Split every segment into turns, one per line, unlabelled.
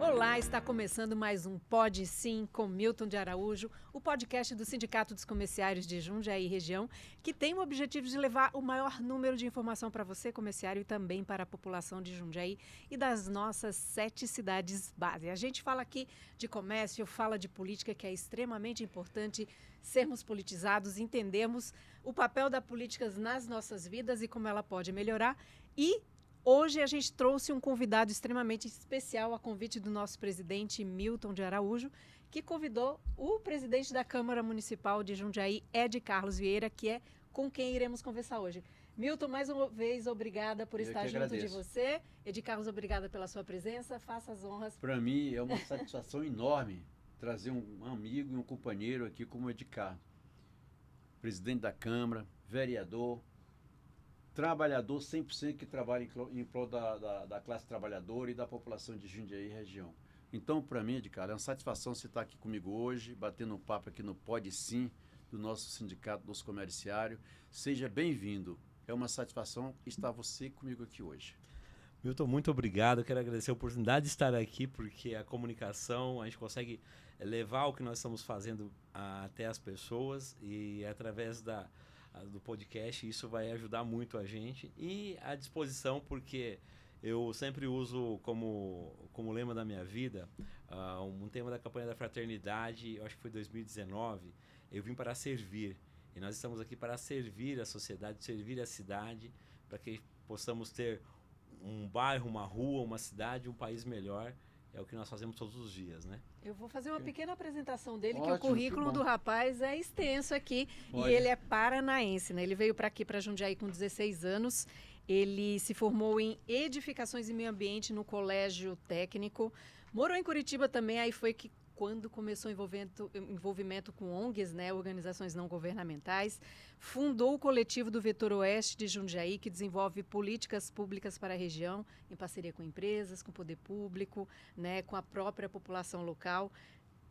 Olá, está começando mais um Pode Sim com Milton de Araújo, o podcast do Sindicato dos Comerciários de Jundiaí Região, que tem o objetivo de levar o maior número de informação para você, comerciário, e também para a população de Jundiaí e das nossas 7 cidades base. A gente fala aqui de comércio, fala de política, que é extremamente importante sermos politizados, entendermos o papel da política nas nossas vidas e como ela pode melhorar. E hoje a gente trouxe um convidado extremamente especial a convite do nosso presidente Milton de Araújo, que convidou o presidente da Câmara Municipal de Jundiaí, Ed Carlos Vieira, que é com quem iremos conversar hoje. Milton, mais uma vez, obrigada por estar junto de você. Ed Carlos, obrigada pela sua presença. Faça as honras.
Para mim é uma satisfação enorme trazer um amigo e um companheiro aqui como Ed Carlos, presidente da Câmara, vereador, trabalhador 100% que trabalha em prol da classe trabalhadora e da população de Jundiaí região. Então, para mim, Ed Carlos, é uma satisfação você estar aqui comigo hoje, batendo um papo aqui no Pode Sim, do nosso Sindicato dos Comerciários. Seja bem-vindo. É uma satisfação estar você comigo aqui hoje.
Milton, muito obrigado. Eu quero agradecer a oportunidade de estar aqui, porque a comunicação, a gente consegue levar o que nós estamos fazendo até as pessoas e através do podcast isso vai ajudar muito a gente. E à disposição, porque eu sempre uso como lema da minha vida um tema da campanha da fraternidade, eu acho que foi 2019, eu vim para servir. E nós estamos aqui para servir a sociedade, servir a cidade, para que possamos ter um bairro, uma rua, uma cidade, um país melhor. É o que nós fazemos todos os dias, né?
Eu vou fazer uma pequena apresentação dele,
Ótimo,
que o currículo do rapaz é extenso aqui.
Pode.
E ele é paranaense, né? Ele veio para aqui, para Jundiaí, com 16 anos. Ele se formou em Edificações e Meio Ambiente no Colégio Técnico. Morou em Curitiba também, aí foi que quando começou o envolvimento com ONGs, né, organizações não governamentais, fundou o coletivo do Vetor Oeste de Jundiaí, que desenvolve políticas públicas para a região, em parceria com empresas, com o poder público, né, com a própria população local.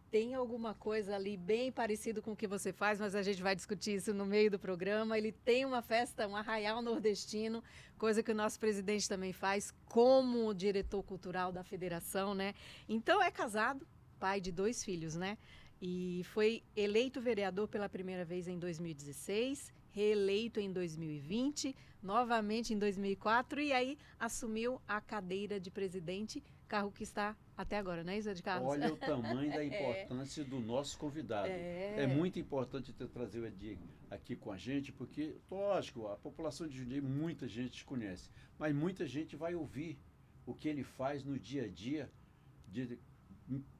Tem alguma coisa ali bem parecido com o que você faz, mas a gente vai discutir isso no meio do programa. Ele tem uma festa, um arraial nordestino, coisa que o nosso presidente também faz, como diretor cultural da federação, né? Então é casado, pai de 2 filhos, né? E foi eleito vereador pela primeira vez em 2016, reeleito em 2020, novamente em 2004, e aí assumiu a cadeira de presidente, cargo que está até agora, não é isso, Ed Carlos?
Olha o tamanho da importância do nosso convidado. É muito importante ter trazer o Ed aqui com a gente, porque, lógico, a população de Jundiaí, muita gente conhece, mas muita gente vai ouvir o que ele faz no dia a dia,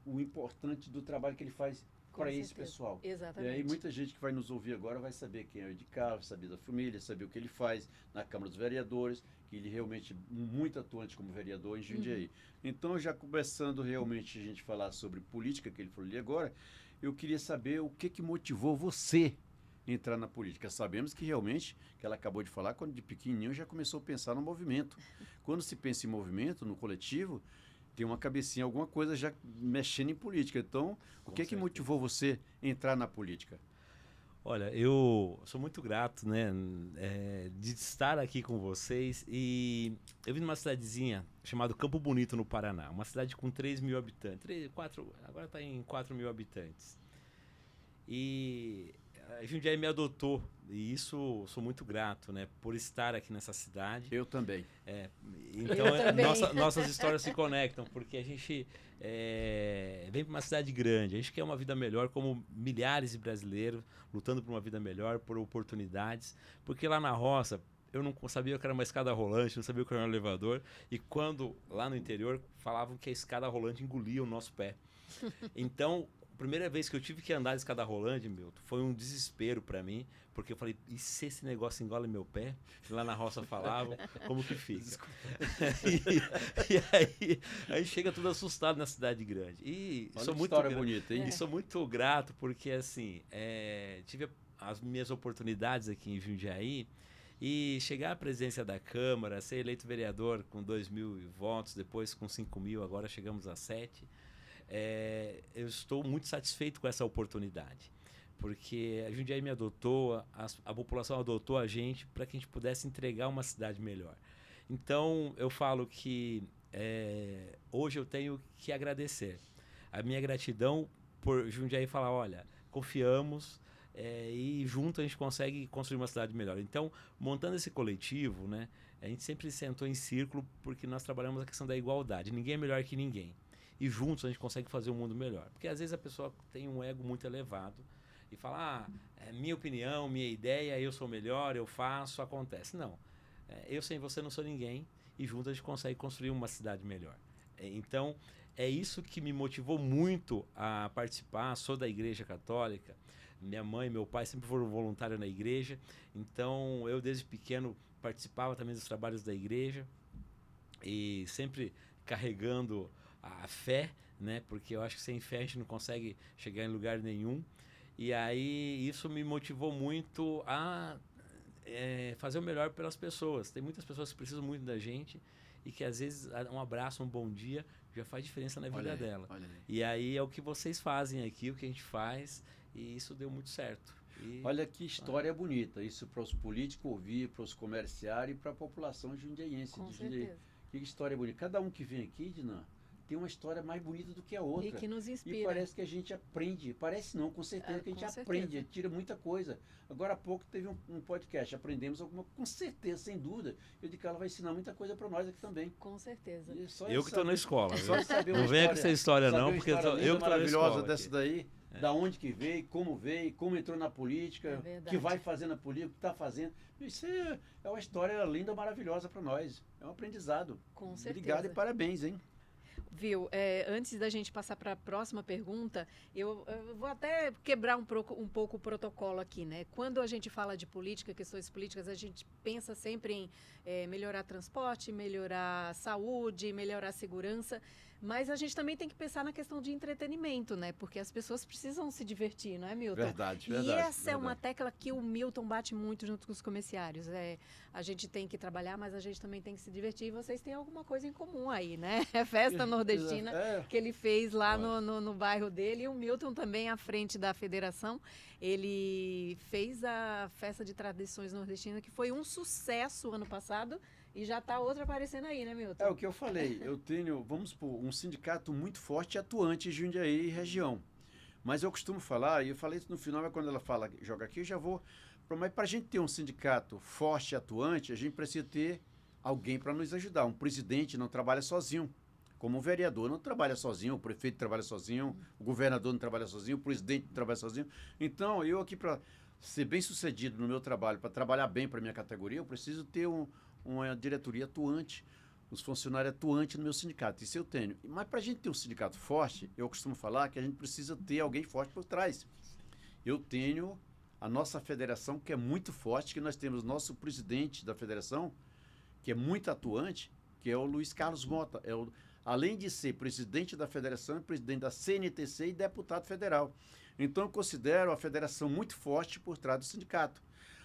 o importante do trabalho que ele faz para esse pessoal.
Exatamente.
E aí muita gente que vai nos ouvir agora vai saber quem é o Ed Carlos, saber da família, saber o que ele faz na Câmara dos Vereadores, que ele realmente é muito atuante como vereador em Jundiaí. Então, já começando realmente a gente falar sobre política, que ele falou ali agora, eu queria saber o que motivou você a entrar na política. Sabemos que realmente, que ela acabou de falar, quando de pequenininho já começou a pensar no movimento. Quando se pensa em movimento, no coletivo, tem uma cabecinha, alguma coisa já mexendo em política. Então, o que motivou você a entrar na política?
Olha, eu sou muito grato, né, de estar aqui com vocês. E eu vim de uma cidadezinha chamada Campo Bonito, no Paraná. Uma cidade com 3 mil habitantes. Agora está em 4 mil habitantes. E a Jundiaí me adotou, e isso sou muito grato, né, por estar aqui nessa cidade.
Eu também.
Então, nossas histórias se conectam, porque a gente vem para uma cidade grande, a gente quer uma vida melhor, como milhares de brasileiros lutando por uma vida melhor, por oportunidades, porque lá na roça eu não sabia o que era uma escada rolante, não sabia o que era um elevador, e quando lá no interior falavam que a escada rolante engolia o nosso pé. Então, a primeira vez que eu tive que andar de escada rolante, Milton, foi um desespero para mim, porque eu falei, e se esse negócio engole meu pé? Lá na roça falavam, como que fica? e aí chega tudo assustado na cidade grande. E
olha
sou
que
muito
história bonita, hein?
E sou muito grato, porque assim, tive as minhas oportunidades aqui em Jundiaí, e chegar à presidência da Câmara, ser eleito vereador com 2 mil votos, depois com 5 mil, agora chegamos a 7. Eu estou muito satisfeito com essa oportunidade, porque a Jundiaí me adotou, a população adotou a gente para que a gente pudesse entregar uma cidade melhor. Então, eu falo que hoje eu tenho que agradecer. A minha gratidão por Jundiaí falar, olha, confiamos e junto a gente consegue construir uma cidade melhor. Então, montando esse coletivo, né, a gente sempre sentou em círculo porque nós trabalhamos a questão da igualdade. Ninguém é melhor que ninguém. E juntos a gente consegue fazer um mundo melhor. Porque às vezes a pessoa tem um ego muito elevado e fala, é minha opinião, minha ideia, eu sou melhor, eu faço, acontece. Não. Eu sem você não sou ninguém e juntos a gente consegue construir uma cidade melhor. Então, é isso que me motivou muito a participar. Sou da Igreja Católica. Minha mãe e meu pai sempre foram voluntários na igreja. Então, eu desde pequeno participava também dos trabalhos da igreja e sempre carregando a fé, né? Porque eu acho que sem fé a gente não consegue chegar em lugar nenhum. E aí isso me motivou muito a fazer o melhor pelas pessoas. Tem muitas pessoas que precisam muito da gente e que às vezes um abraço, um bom dia já faz diferença na vida dela. E aí é o que vocês fazem aqui, o que a gente faz, e isso deu muito certo.
Olha que história bonita, isso para os políticos ouvir, para os comerciários e para a população jundiaiense.
Com certeza.
Que história bonita. Cada um que vem aqui, Dinan, tem uma história mais bonita do que a outra.
E que nos inspira.
E parece que a gente aprende. Parece não, com certeza que a gente aprende, tira muita coisa. Agora há pouco teve um podcast, aprendemos alguma com certeza, sem dúvida. Eu digo que ela vai ensinar muita coisa para nós aqui também.
Com certeza.
Eu que estou na escola.
Só saber
não venha com essa história não, porque eu que estou
maravilhosa dessa daí. Da onde que veio, como entrou na política, que vai fazer na política, o que está fazendo. Isso é uma história linda, maravilhosa para nós. É um aprendizado.
Com certeza.
Obrigado e parabéns, hein?
Viu, antes da gente passar para a próxima pergunta, eu vou até quebrar um pouco o protocolo aqui, né? Quando a gente fala de política, questões políticas, a gente pensa sempre em melhorar transporte, melhorar saúde, melhorar segurança, mas a gente também tem que pensar na questão de entretenimento, né? Porque as pessoas precisam se divertir, não é, Milton?
Verdade.
E essa é uma tecla que o Milton bate muito junto com os comerciários. A gente tem que trabalhar, mas a gente também tem que se divertir. E vocês têm alguma coisa em comum aí, né? Festa nordestina que ele fez lá no bairro dele. E o Milton também, à frente da federação, ele fez a festa de tradições nordestinas, que foi um sucesso ano passado. E já está outra aparecendo aí, né, Milton?
É o que eu falei. Eu tenho, vamos supor, um sindicato muito forte e atuante em Jundiaí e região. Mas eu costumo falar, e eu falei isso no final, mas quando ela fala, joga aqui, eu já vou... Mas para a gente ter um sindicato forte e atuante, a gente precisa ter alguém para nos ajudar. Um presidente não trabalha sozinho. Como um vereador não trabalha sozinho, o prefeito trabalha sozinho, o governador não trabalha sozinho, o presidente não trabalha sozinho. Então, eu aqui para ser bem sucedido no meu trabalho, para trabalhar bem para a minha categoria, eu preciso ter uma diretoria atuante, os funcionários atuantes no meu sindicato. Isso eu tenho. Mas para a gente ter um sindicato forte, eu costumo falar que a gente precisa ter alguém forte por trás. Eu tenho a nossa federação, que é muito forte, que nós temos nosso presidente da federação, que é muito atuante, que é o Luiz Carlos Mota. Além de ser presidente da federação, é presidente da CNTC e deputado federal. Então, eu considero a federação muito forte por trás do sindicato.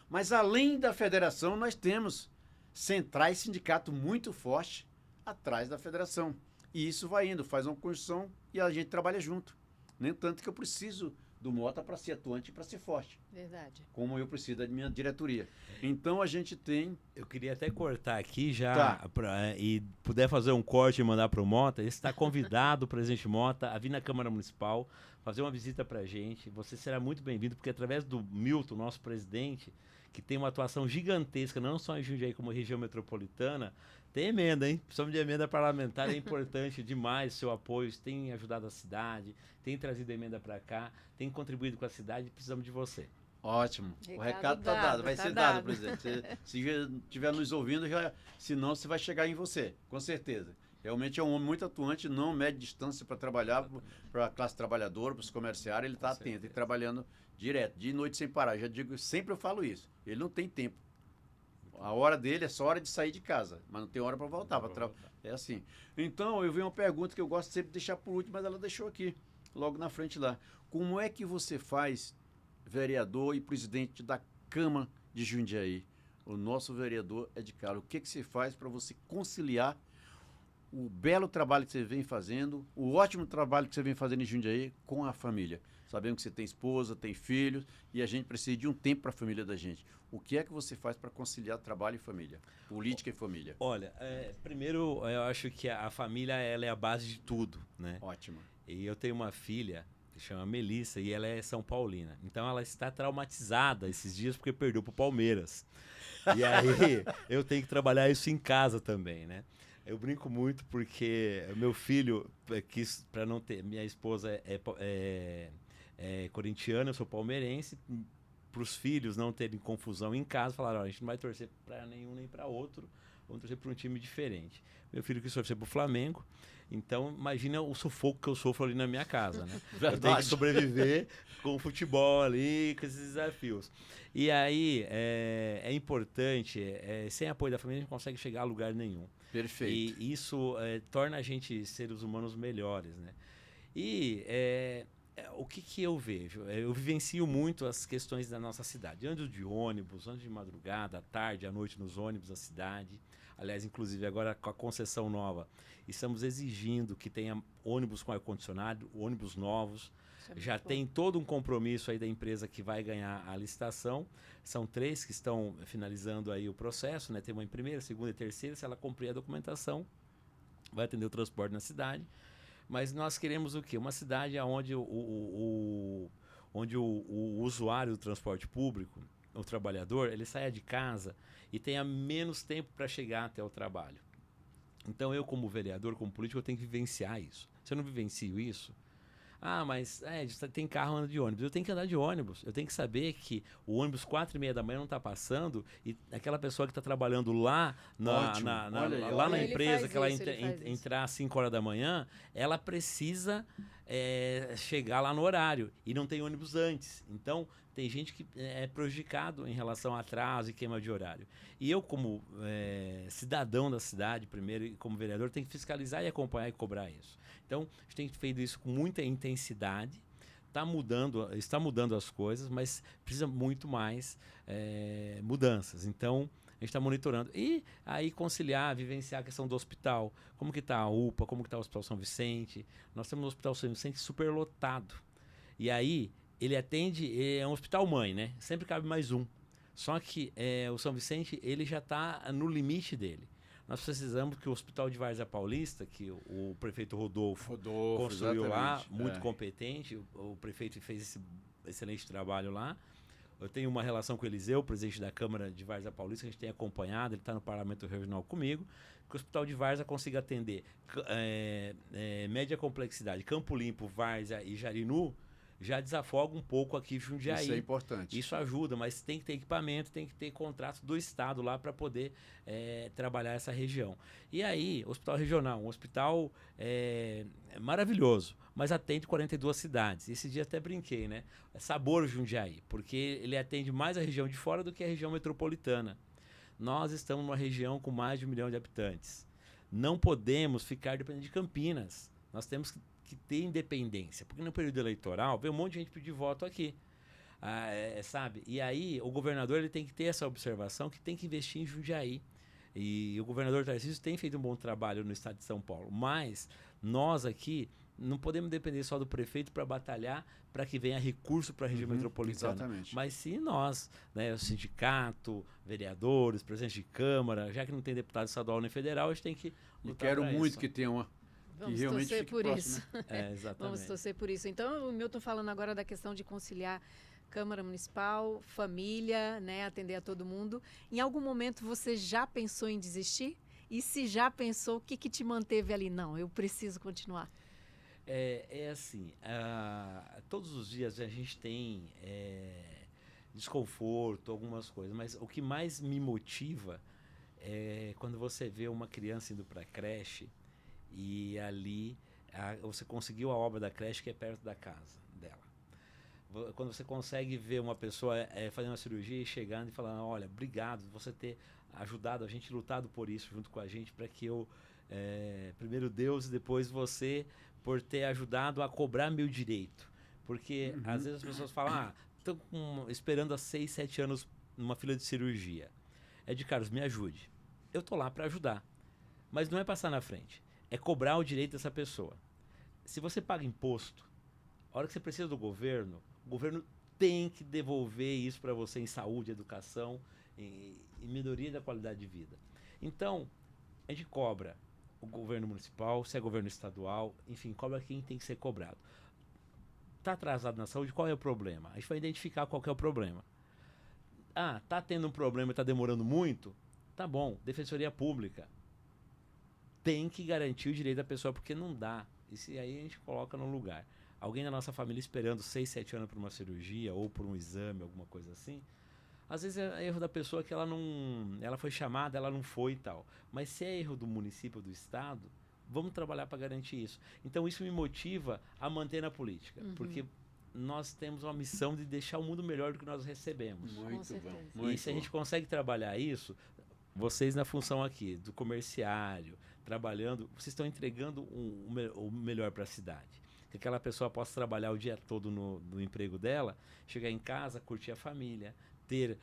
Mas, além da federação, nós temos centrais sindicato muito forte atrás da federação. E isso vai indo, faz uma construção e a gente trabalha junto. Nem tanto que eu preciso do Mota para ser atuante e para ser forte.
Verdade.
Como eu preciso da minha diretoria. Então a gente tem...
Eu queria até cortar aqui já e puder fazer um corte e mandar para o Mota. Ele está convidado, o presidente Mota, a vir na Câmara Municipal, fazer uma visita para a gente. Você será muito bem-vindo, porque através do Milton, nosso presidente, que tem uma atuação gigantesca, não só em Jundiaí como região metropolitana, tem emenda, hein? Precisamos de emenda parlamentar, é importante demais o seu apoio, tem ajudado a cidade, tem trazido emenda para cá, tem contribuído com a cidade, precisamos de você.
Ótimo, o recado está dado, vai ser dado, presidente. Se estiver nos ouvindo, senão você vai chegar em você, com certeza. Realmente é um homem muito atuante, não mede distância para trabalhar para a classe trabalhadora, para os comerciários, ele está atento e trabalhando direto, de noite sem parar. Já digo, sempre eu falo isso, ele não tem tempo. A hora dele é só hora de sair de casa, mas não tem hora para voltar. É assim. Então, eu vi uma pergunta que eu gosto sempre de deixar por último, mas ela deixou aqui, logo na frente lá. Como é que você faz, vereador e presidente da Câmara de Jundiaí? O nosso vereador é de Carlos. O que você faz para você conciliar o belo trabalho que você vem fazendo, o ótimo trabalho que você vem fazendo em Jundiaí com a família. Sabendo que você tem esposa, tem filhos, e a gente precisa de um tempo para a família da gente. O que é que você faz para conciliar trabalho e família? Política e família.
Olha, primeiro eu acho que a família ela é a base de tudo, né?
Ótimo.
E eu tenho uma filha que chama Melissa e ela é São Paulina. Então ela está traumatizada esses dias porque perdeu pro Palmeiras. E aí eu tenho que trabalhar isso em casa também, né? Eu brinco muito porque meu filho quis, para não ter... Minha esposa é corintiana, eu sou palmeirense. Para os filhos não terem confusão em casa, falaram: a gente não vai torcer para nenhum nem para outro, vamos torcer para um time diferente. Meu filho quis torcer para o Flamengo, então imagina o sufoco que eu sofro ali na minha casa, né? Eu tenho que sobreviver com o futebol ali, com esses desafios. E aí é importante, sem apoio da família a gente não consegue chegar a lugar nenhum.
Perfeito.
E isso torna a gente seres humanos melhores, né? E o que eu vejo? Eu vivencio muito as questões da nossa cidade. Ando de ônibus, ando de madrugada, à tarde, à noite nos ônibus da cidade. Aliás, inclusive agora com a concessão nova, estamos exigindo que tenha ônibus com ar-condicionado, ônibus novos. Já tem todo um compromisso aí da empresa que vai ganhar a licitação. São 3 que estão finalizando aí o processo, né? Tem uma em primeira, segunda e terceira. Se ela cumprir a documentação, vai atender o transporte na cidade. Mas nós queremos o quê? Uma cidade onde onde o usuário do transporte público, o trabalhador, ele saia de casa e tenha menos tempo para chegar até o trabalho. Então eu, como vereador, como político, eu tenho que vivenciar isso. Se eu não vivencio isso... mas tem carro andando de ônibus. Eu tenho que andar de ônibus. Eu tenho que saber que o ônibus 4h30 da manhã não está passando e aquela pessoa que está trabalhando lá lá na empresa, que ela entrar às 5 horas da manhã, ela precisa chegar lá no horário e não tem ônibus antes. Então, tem gente que é prejudicado em relação a atraso e queima de horário. E eu, como cidadão da cidade, primeiro, e como vereador, tenho que fiscalizar e acompanhar e cobrar isso. Então, a gente tem feito isso com muita intensidade, está mudando as coisas, mas precisa muito mais mudanças. Então, a gente está monitorando. E aí conciliar, vivenciar a questão do hospital. Como que está a UPA, como que está o Hospital São Vicente. Nós temos um Hospital São Vicente superlotado. E aí, ele atende, é um hospital mãe, né? Sempre cabe mais um. Só que o São Vicente, ele já está no limite dele. Nós precisamos que o Hospital de Várzea Paulista, que o prefeito Rodolfo construiu lá, muito competente, o prefeito fez esse excelente trabalho lá. Eu tenho uma relação com o Eliseu, presidente da Câmara de Várzea Paulista, que a gente tem acompanhado, ele está no Parlamento Regional comigo, que o Hospital de Várzea consiga atender média complexidade, Campo Limpo, Várzea e Jarinu, já desafoga um pouco aqui em Jundiaí.
Isso é importante.
Isso ajuda, mas tem que ter equipamento, tem que ter contrato do Estado lá para poder trabalhar essa região. E aí, hospital regional, um hospital maravilhoso, mas atende 42 cidades. Esse dia até brinquei, né? Sabor Jundiaí, porque ele atende mais a região de fora do que a região metropolitana. Nós estamos numa região com mais de 1 milhão de habitantes. Não podemos ficar dependendo de Campinas. Nós temos que ter independência, porque no período eleitoral vem um monte de gente pedir voto aqui, sabe? E aí o governador ele tem que ter essa observação que tem que investir em Jundiaí. E o governador Tarcísio tem feito um bom trabalho no estado de São Paulo, mas nós aqui não podemos depender só do prefeito para batalhar para que venha recurso para a região metropolitana.
Exatamente.
Mas sim nós, né, o sindicato, vereadores, presidente de Câmara, já que não tem deputado estadual nem federal, a gente tem que lutar.
E quero muito que tenha uma.
Vamos
que realmente
torcer por
próximo,
isso.
né?
Exatamente.
Vamos torcer por isso. Então, o Milton falando agora da questão de conciliar Câmara Municipal, família, né, atender a todo mundo. Em algum momento você já pensou em desistir? E se já pensou, o que te manteve ali? Não, eu preciso continuar.
Assim, todos os dias a gente tem desconforto, algumas coisas, mas o que mais me motiva é quando você vê uma criança indo para a creche e ali você conseguiu a obra da creche que é perto da casa dela. Quando você consegue ver uma pessoa fazendo uma cirurgia e chegando e falando: olha, obrigado você ter ajudado a gente, lutado por isso junto com a gente, para que eu, primeiro Deus e depois você, por ter ajudado a cobrar meu direito. Porque às vezes as pessoas falam: estão esperando há 6, 7 anos numa fila de cirurgia. Carlos, me ajude. Eu tô lá para ajudar. Mas não é passar na frente. é cobrar o direito dessa pessoa. Se você paga imposto, a hora que você precisa do governo, o governo tem que devolver isso para você em saúde, educação, em melhoria da qualidade de vida. Então, a gente cobra o governo municipal, se é governo estadual, enfim, cobra quem tem que ser cobrado. Está atrasado na saúde, qual é o problema? A gente vai identificar qual que é o problema. Ah, tá tendo um problema e está demorando muito? Tá bom, Defensoria Pública tem que garantir o direito da pessoa, porque não dá. Isso aí a gente coloca no lugar. Alguém da nossa família esperando 6, 7 anos por uma cirurgia ou por um exame, alguma coisa assim. Às vezes é erro da pessoa que ela foi chamada, ela não foi e tal. Mas se é erro do município ou do estado, vamos trabalhar para garantir isso. Então isso me motiva a manter na política, porque nós temos uma missão de deixar o mundo melhor do que nós recebemos.
Muito bom.
certeza.
Muito
E se a
bom.
gente consegue trabalhar isso, vocês na função aqui, do comerciário, trabalhando, vocês estão entregando o melhor para a cidade. Que aquela pessoa possa trabalhar o dia todo no emprego dela, chegar em casa, curtir a família, ter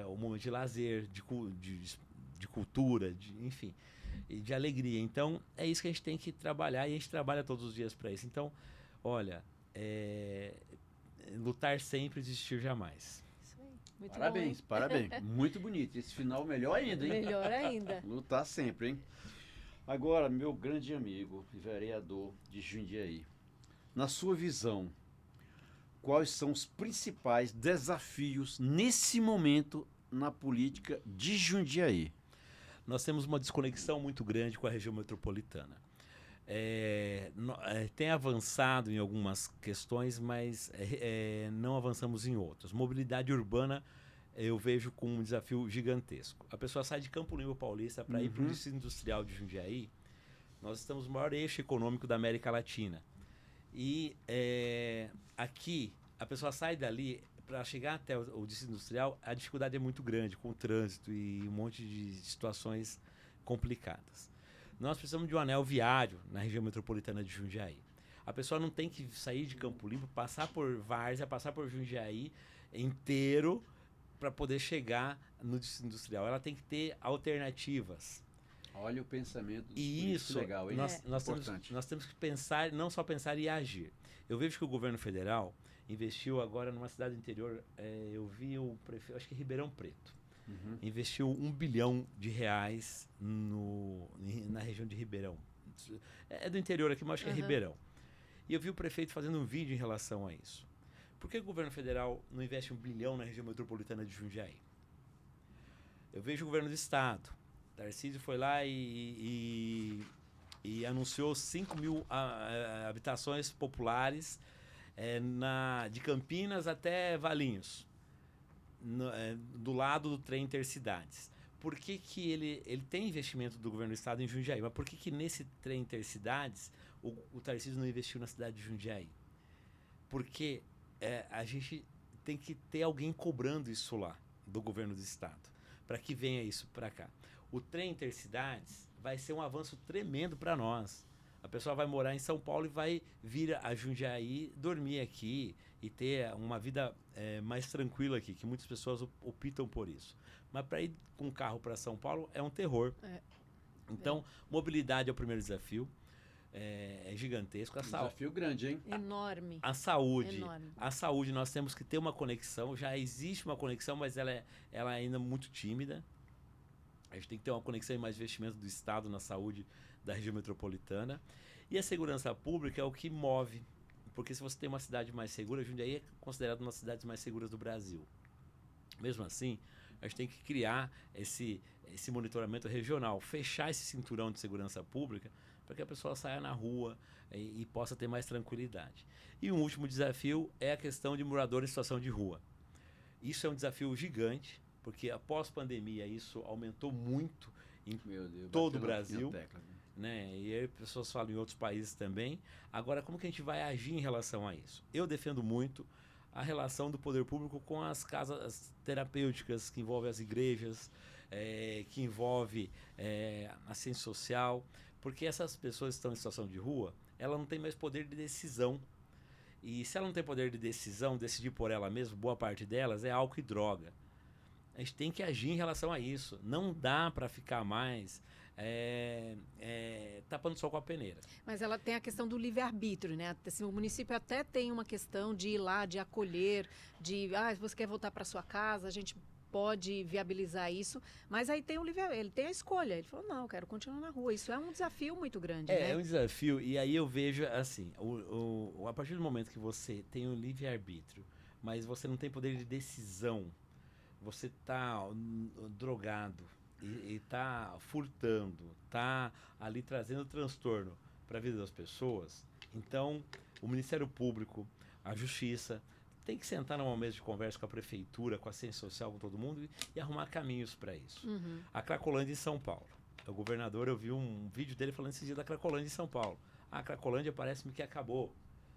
um momento de lazer, de cultura, enfim, e de alegria. Então, é isso que a gente tem que trabalhar e a gente trabalha todos os dias para isso. Então, olha, lutar sempre, desistir jamais.
Isso aí. Muito
Parabéns,
bom,
parabéns. Muito bonito. Esse final melhor ainda,
hein?
hein?
Melhor ainda.
Lutar sempre, hein? Agora, meu grande amigo e vereador de Jundiaí, na sua visão, quais são os principais desafios nesse momento na política de Jundiaí?
Nós temos uma desconexão muito grande com a região metropolitana. Tem avançado em algumas questões, mas não avançamos em outras. Mobilidade urbana eu vejo como um desafio gigantesco. A pessoa sai de Campo Limpo Paulista para ir para o Distrito Industrial de Jundiaí. Nós estamos no maior eixo econômico da América Latina. E aqui, a pessoa sai dali, para chegar até o Distrito Industrial, a dificuldade é muito grande, com o trânsito e um monte de situações complicadas. Nós precisamos de um anel viário na região metropolitana de Jundiaí. A pessoa não tem que sair de Campo Limpo, passar por Várzea, passar por Jundiaí inteiro para poder chegar no Distrito Industrial. Ela tem que ter alternativas.
Olha o pensamento dos
E
políticos,
isso,
legal, hein?
nós temos que pensar, não só pensar e agir. Eu vejo que o governo federal investiu agora numa cidade do interior, eu vi o prefeito, acho que Ribeirão Preto, investiu R$1 bilhão na região de Ribeirão. É do interior aqui, mas acho que é Ribeirão. E eu vi o prefeito fazendo um vídeo em relação a isso. Por que o governo federal não investe R$1 bilhão na região metropolitana de Jundiaí? Eu vejo o governo do estado. Tarcísio foi lá e anunciou 5 mil habitações populares de Campinas até Valinhos, do lado do trem Intercidades. Por que ele tem investimento do governo do estado em Jundiaí? Mas por que nesse trem Intercidades o Tarcísio não investiu na cidade de Jundiaí? Porque a gente tem que ter alguém cobrando isso lá, do governo do estado, para que venha isso para cá. O trem Intercidades vai ser um avanço tremendo para nós. A pessoa vai morar em São Paulo e vai vir a Jundiaí, dormir aqui e ter uma vida mais tranquila aqui, que muitas pessoas optam por isso. Mas para ir com carro para São Paulo é um terror. Então, mobilidade é o primeiro desafio. É gigantesco.
Desafio grande, hein?
Enorme.
A saúde.
Enorme.
A saúde, nós temos que ter uma conexão. Já existe uma conexão, mas ela é ainda muito tímida. A gente tem que ter uma conexão e mais investimento do Estado na saúde da região metropolitana. E a segurança pública é o que move. Porque se você tem uma cidade mais segura, Jundiaí é considerada uma das cidades mais seguras do Brasil. Mesmo assim, a gente tem que criar esse monitoramento regional, fechar esse cinturão de segurança pública para que a pessoa saia na rua e possa ter mais tranquilidade. E um último desafio é a questão de moradores em situação de rua. Isso é um desafio gigante, porque após pandemia isso aumentou muito em todo o Brasil, né? E aí pessoas falam em outros países também. Agora, como que a gente vai agir em relação a isso? Eu defendo muito a relação do poder público com as casas terapêuticas, que envolve as igrejas, que envolve a ciência social, porque essas pessoas que estão em situação de rua, ela não tem mais poder de decisão. E se ela não tem poder de decisão, decidir por ela mesma, boa parte delas é álcool e droga. A gente tem que agir em relação a isso. Não dá para ficar mais tapando sol com a peneira.
Mas ela tem a questão do livre-arbítrio, né? Assim, o município até tem uma questão de ir lá, de acolher, se você quer voltar para sua casa, a gente pode viabilizar isso, mas aí tem ele tem a escolha. Ele falou, não, eu quero continuar na rua. Isso é um desafio muito grande, né?
É um desafio, e aí eu vejo assim, a partir do momento que você tem o livre-arbítrio, mas você não tem poder de decisão, você está drogado e está furtando, está ali trazendo transtorno para a vida das pessoas, então o Ministério Público, a Justiça, tem que sentar numa mesa de conversa com a Prefeitura, com a Ciência Social, com todo mundo e arrumar caminhos para isso.
Uhum.
A Cracolândia em São Paulo. O governador, eu vi um vídeo dele falando esse dia da Cracolândia em São Paulo. A Cracolândia parece-me que acabou,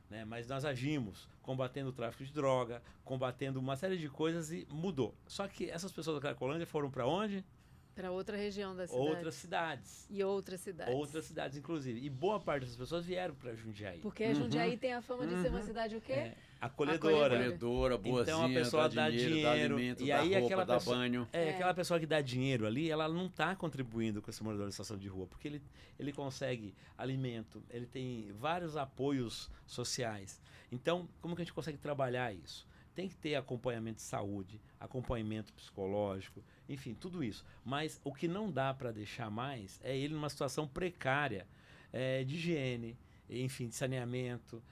né? Mas nós agimos combatendo o tráfico de droga, combatendo uma série de coisas e mudou. Só que essas pessoas da Cracolândia foram para onde?
Para outra região da cidade.
Outras cidades.
E outras cidades.
Outras cidades, inclusive. E boa parte dessas pessoas vieram para Jundiaí.
Porque a Jundiaí tem a fama de ser uma cidade o quê?
Acolhedora.
Acolhedora, boazinha,
então a pessoa dá dinheiro,
alimento,
e
dá
aí
roupa,
aquela
dá
pessoa,
banho.
aquela pessoa que dá dinheiro ali, ela não está contribuindo com esse morador de situação de rua, porque ele consegue alimento, ele tem vários apoios sociais. Então, como que a gente consegue trabalhar isso? Tem que ter acompanhamento de saúde, acompanhamento psicológico, enfim, tudo isso. Mas o que não dá para deixar mais é ele numa situação precária de higiene, enfim, de saneamento.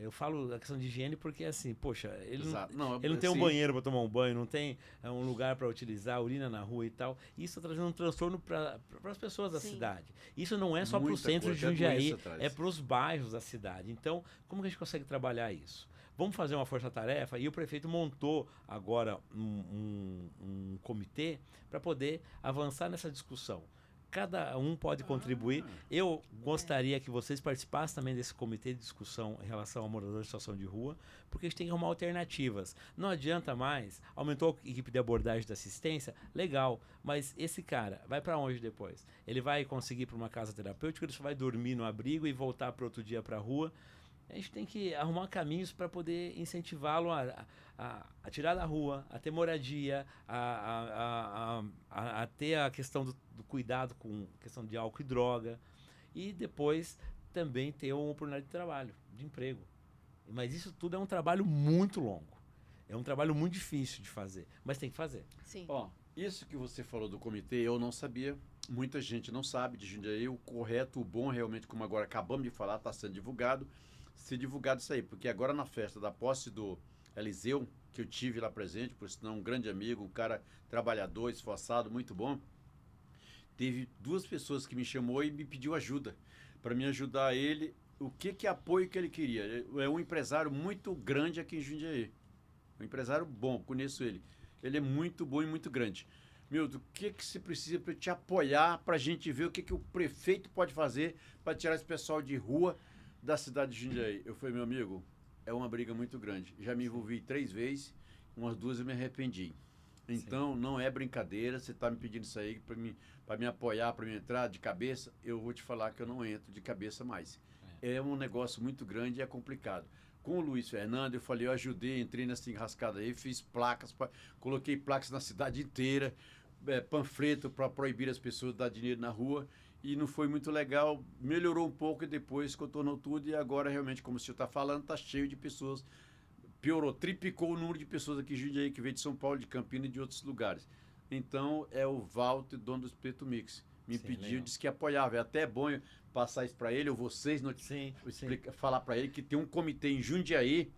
Eu falo da questão de higiene porque, assim, poxa, ele não tem um banheiro para tomar um banho, não tem um lugar para utilizar, urina na rua e tal. Isso está trazendo um transtorno para as pessoas da cidade. Isso não é só para o centro de Jundiaí, é para os bairros da cidade. Então, como que a gente consegue trabalhar isso? Vamos fazer uma força-tarefa e o prefeito montou agora um comitê para poder avançar nessa discussão. Cada um pode contribuir. Eu gostaria que vocês participassem também desse comitê de discussão em relação ao morador em situação de rua, porque a gente tem que arrumar alternativas. Não adianta mais, aumentou a equipe de abordagem da assistência, legal, mas esse cara vai para onde depois? Ele vai conseguir ir para uma casa terapêutica, ele só vai dormir no abrigo e voltar para outro dia para a rua. A gente tem que arrumar caminhos para poder incentivá-lo a tirar da rua, a ter moradia, a ter a questão do cuidado com questão de álcool e droga, e depois também ter uma oportunidade de trabalho, de emprego. Mas isso tudo é um trabalho muito longo. É um trabalho muito difícil de fazer, mas tem que fazer.
Sim.
Isso que você falou do comitê, eu não sabia. Muita gente não sabe de Jundiaí. O correto, o bom, realmente, como agora acabamos de falar, está sendo divulgado. Ser divulgado isso aí, porque agora na festa da posse do Eliseu, que eu tive lá presente, por sinal um grande amigo, um cara trabalhador, esforçado, muito bom, teve 2 pessoas que me chamou e me pediu ajuda, para me ajudar ele, o que apoio que ele queria. É um empresário muito grande aqui em Jundiaí, um empresário bom, conheço ele é muito bom e muito grande. Milton, o que se precisa para te apoiar, para a gente ver o que o prefeito pode fazer para tirar esse pessoal de rua da cidade de Jundiaí? Eu falei, meu amigo, é uma briga muito grande. Já me envolvi 3 vezes, umas 2 eu me arrependi. Então, não é brincadeira, você está me pedindo isso aí para me apoiar, para me entrar de cabeça, eu vou te falar que eu não entro de cabeça mais. É um negócio muito grande e é complicado. Com o Luiz Fernando, eu falei, eu ajudei, entrei nessa enrascada aí, fiz placas, coloquei placas na cidade inteira, panfleto para proibir as pessoas de dar dinheiro na rua. E não foi muito legal, melhorou um pouco e depois contornou tudo, e agora realmente, como o senhor está falando, está cheio de pessoas, piorou, triplicou o número de pessoas aqui em Jundiaí, que veio de São Paulo, de Campinas e de outros lugares. Então, é o Walter, dono do Espeto Mix, me pediu, disse que apoiava, é até bom passar isso para ele, ou vocês falar para ele que tem um comitê em Jundiaí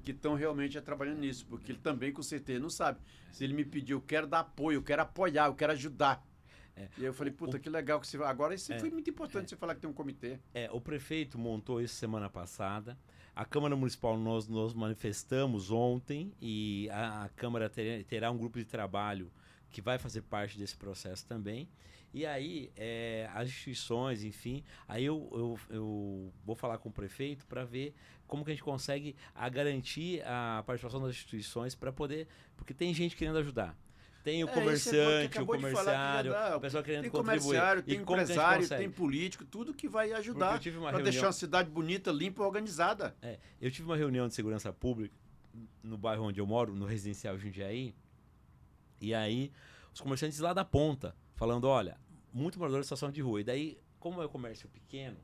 que estão realmente trabalhando nisso, porque ele também, com certeza, não sabe. Se ele me pediu, eu quero dar apoio, eu quero apoiar, eu quero ajudar. E aí eu falei, puta, que legal que você... Agora isso foi muito importante você falar que tem um comitê.
O prefeito montou isso semana passada. A Câmara Municipal, nós manifestamos ontem, e a Câmara terá um grupo de trabalho que vai fazer parte desse processo também. E aí, as instituições, enfim, aí eu vou falar com o prefeito para ver como que a gente consegue garantir a participação das instituições para poder... Porque tem gente querendo ajudar. Tem o comerciante, o comerciário, o pessoal querendo contribuir.
Tem empresário, tem político, tudo que vai ajudar para deixar uma cidade bonita, limpa e organizada.
Eu tive uma reunião de segurança pública no bairro onde eu moro, no residencial Jundiaí, e aí os comerciantes lá da ponta, falando, olha, muito morador em situação de rua. E daí, como é o comércio pequeno,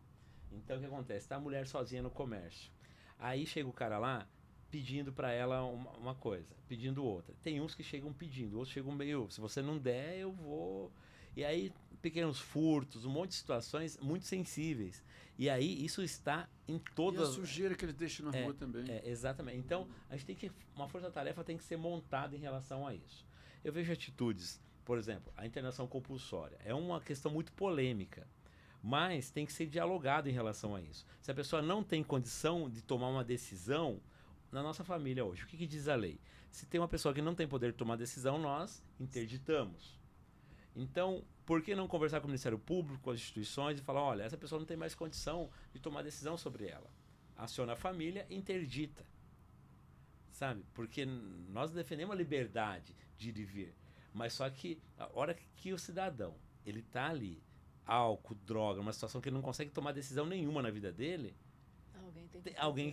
então o que acontece? Tá a mulher sozinha no comércio. Aí chega o cara lá pedindo para ela uma coisa, pedindo outra. Tem uns que chegam pedindo, outros chegam meio, se você não der, eu vou... E aí, pequenos furtos, um monte de situações muito sensíveis. E aí, isso está em todas...
E a sujeira que eles deixam na rua também.
Exatamente. Então, a gente tem que... Uma força-tarefa tem que ser montada em relação a isso. Eu vejo atitudes, por exemplo, a internação compulsória. É uma questão muito polêmica, mas tem que ser dialogado em relação a isso. Se a pessoa não tem condição de tomar uma decisão, na nossa família hoje, o que diz a lei? Se tem uma pessoa que não tem poder de tomar decisão, nós interditamos. Então, por que não conversar com o Ministério Público, com as instituições e falar, olha, essa pessoa não tem mais condição de tomar decisão sobre ela. Aciona a família, interdita. Sabe? Porque nós defendemos a liberdade de ir e vir. Mas só que a hora que o cidadão, ele está ali, álcool, droga, uma situação que ele não consegue tomar decisão nenhuma na vida dele,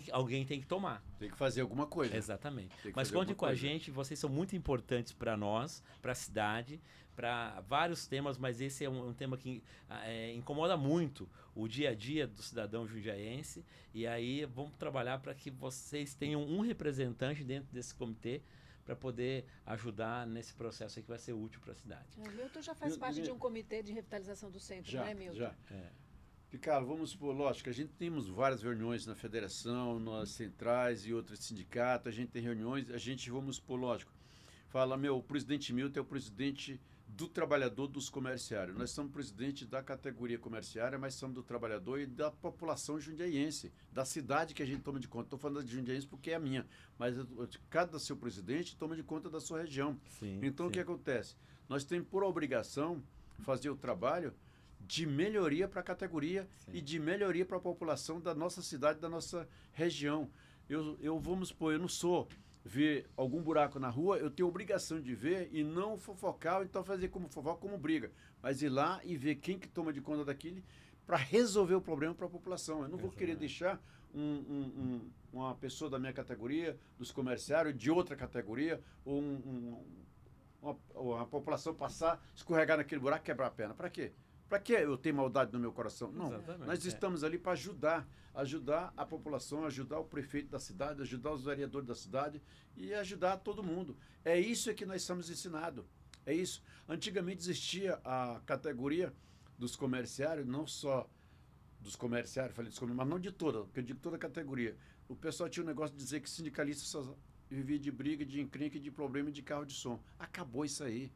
alguém tem que tomar.
Tem que fazer alguma coisa.
Exatamente. Mas contem com a gente, vocês são muito importantes para nós, para a cidade, para vários temas, mas esse é um tema que incomoda muito o dia a dia do cidadão jundiaense. E aí vamos trabalhar para que vocês tenham um representante dentro desse comitê para poder ajudar nesse processo aí que vai ser útil para a cidade.
O Milton já faz parte de um comitê de revitalização do centro,
já,
né, Milton?
Já. Ricardo, vamos supor, lógico, a gente temos várias reuniões na federação, nas centrais e outros sindicatos, a gente tem reuniões, vamos supor, lógico, fala, o presidente Milton é o presidente do trabalhador dos comerciários. Nós somos presidente da categoria comerciária, mas somos do trabalhador e da população jundiaiense, da cidade que a gente toma de conta. Estou falando de jundiaiense porque é a minha, mas cada seu presidente toma de conta da sua região.
Sim,
então, o que acontece? Nós temos por obrigação fazer o trabalho de melhoria para a categoria e de melhoria para a população da nossa cidade, da nossa região. Vamos supor, eu não sou ver algum buraco na rua, eu tenho obrigação de ver e não fofocar, ou então fazer como fofoca, como briga, mas ir lá e ver quem que toma de conta daquilo para resolver o problema para a população. Eu não vou querer deixar uma pessoa da minha categoria, dos comerciários, de outra categoria, ou a população passar, escorregar naquele buraco e quebrar a perna. Para quê? Para que eu tenho maldade no meu coração? Não, nós estamos ali para ajudar a população, ajudar o prefeito da cidade, ajudar os vereadores da cidade e ajudar todo mundo. É isso que nós somos ensinados. É isso. Antigamente existia a categoria dos comerciários, não só dos comerciários, mas não de toda, porque eu digo toda a categoria. O pessoal tinha um negócio de dizer que sindicalista só vivia de briga, de encrenque, de problema de carro de som. Acabou isso aí.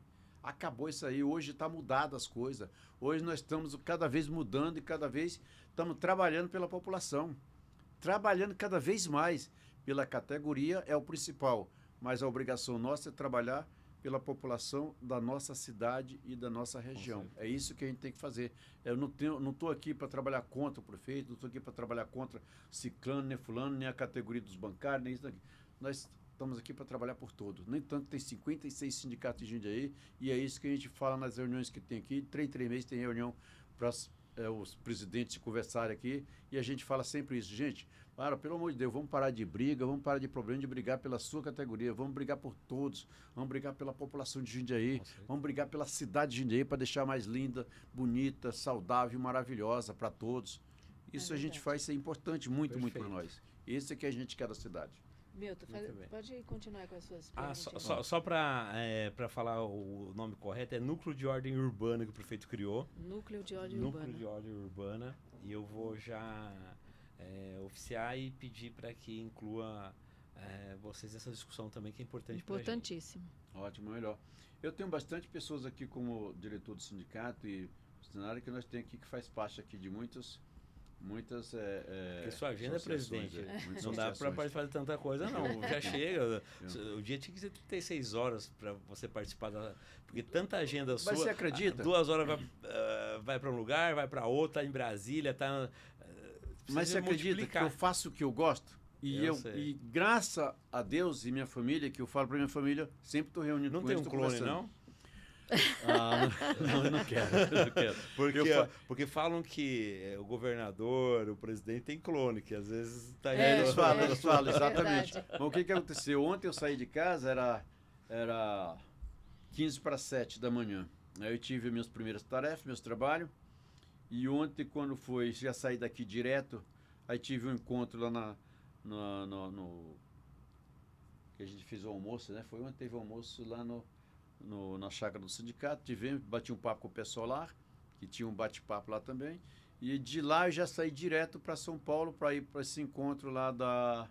Hoje está mudado as coisas. Hoje nós estamos cada vez mudando e cada vez estamos trabalhando pela população. Trabalhando cada vez mais pela categoria é o principal, mas a obrigação nossa é trabalhar pela população da nossa cidade e da nossa região. É isso que a gente tem que fazer. Eu não estou aqui para trabalhar contra o prefeito, não estou aqui para trabalhar contra ciclano, nem fulano, nem a categoria dos bancários, nem isso daqui. Nós estamos aqui para trabalhar por todos. No entanto, tem 56 sindicatos de Jundiaí e é isso que a gente fala nas reuniões que tem aqui. 3 meses tem reunião para os presidentes conversarem aqui e a gente fala sempre isso. Gente, pelo amor de Deus, vamos parar de briga, vamos parar de problema de brigar pela sua categoria, vamos brigar por todos, vamos brigar pela população de Jundiaí, vamos brigar pela cidade de Jundiaí para deixar mais linda, bonita, saudável, maravilhosa para todos. Isso a gente faz, isso é importante, muito para nós. Esse é que a gente quer da cidade.
Milton, pode continuar com as suas perguntas.
Só para falar o nome correto, é Núcleo de Ordem Urbana que o prefeito criou.
Núcleo de Ordem
Urbana. E eu vou já oficiar e pedir para que inclua vocês nessa discussão também, que é importante para a gente.
Importantíssimo.
Ótimo, melhor. Eu tenho bastante pessoas aqui como diretor do sindicato e funcionário que nós temos aqui que faz parte aqui de muitas
porque sua agenda é presidente. Não dá para participar de tanta coisa, não. Já chega. O dia tinha que ser 36 horas para você participar porque tanta agenda sua.
Mas você acredita?
2 horas vai para um lugar, vai para outro, tá em Brasília, tá.
Mas você acredita que eu faço o que eu gosto? E graças a Deus e minha família, que eu falo para minha família, sempre estou reunindo com eles.
Não tem um clone, não?
Eu não quero.
Porque falam que o governador, o presidente tem clone, que às vezes tá
eles falam, exatamente. Mas o que aconteceu? Ontem eu saí de casa, era 15 para 7 da manhã. Aí eu tive minhas primeiras tarefas, meus trabalhos. E ontem, quando foi, já saí daqui direto, aí tive um encontro lá no que a gente fez o almoço, né? Foi ontem, teve um almoço lá na chácara do sindicato. Tivemos, bati um papo com o pessoal lá, que tinha um bate-papo lá também. E de lá eu já saí direto para São Paulo para ir para esse encontro lá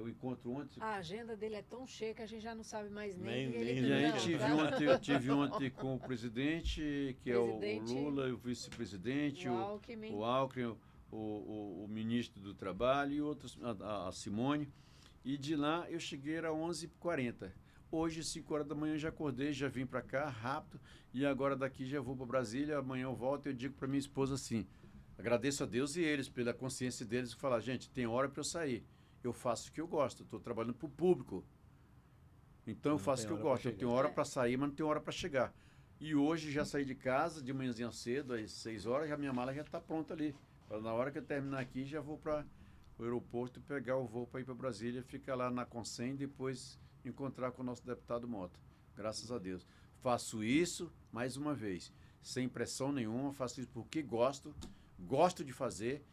o encontro ontem.
A agenda dele é tão cheia que a gente já não sabe mais nem o que
Nem-
ele
E aí
não,
eu tive ontem com o presidente, que é o Lula, o vice-presidente,
o Alckmin.
o Alckmin, o ministro do Trabalho e outros, a Simone. E de lá eu cheguei às 11h40. Hoje, 5 horas da manhã, já acordei, já vim para cá rápido. E agora daqui já vou para Brasília. Amanhã eu volto e eu digo para minha esposa assim: agradeço a Deus e eles pela consciência deles, e falar, gente, tem hora para eu sair. Eu faço o que eu gosto, estou trabalhando para o público. Então eu
Não
faço o
tem
que eu
hora pra
gosto. Eu
chegar.
tenho hora para sair, mas não tenho hora para chegar. E hoje já saí de casa, de manhãzinha cedo, às 6 horas, a minha mala já está pronta ali. Na hora que eu terminar aqui, já vou para o aeroporto pegar o voo para ir para Brasília, ficar lá na Consem e depois encontrar com o nosso deputado Mota. Graças a Deus. Faço isso, mais uma vez, sem pressão nenhuma, faço isso porque gosto, gosto de fazer,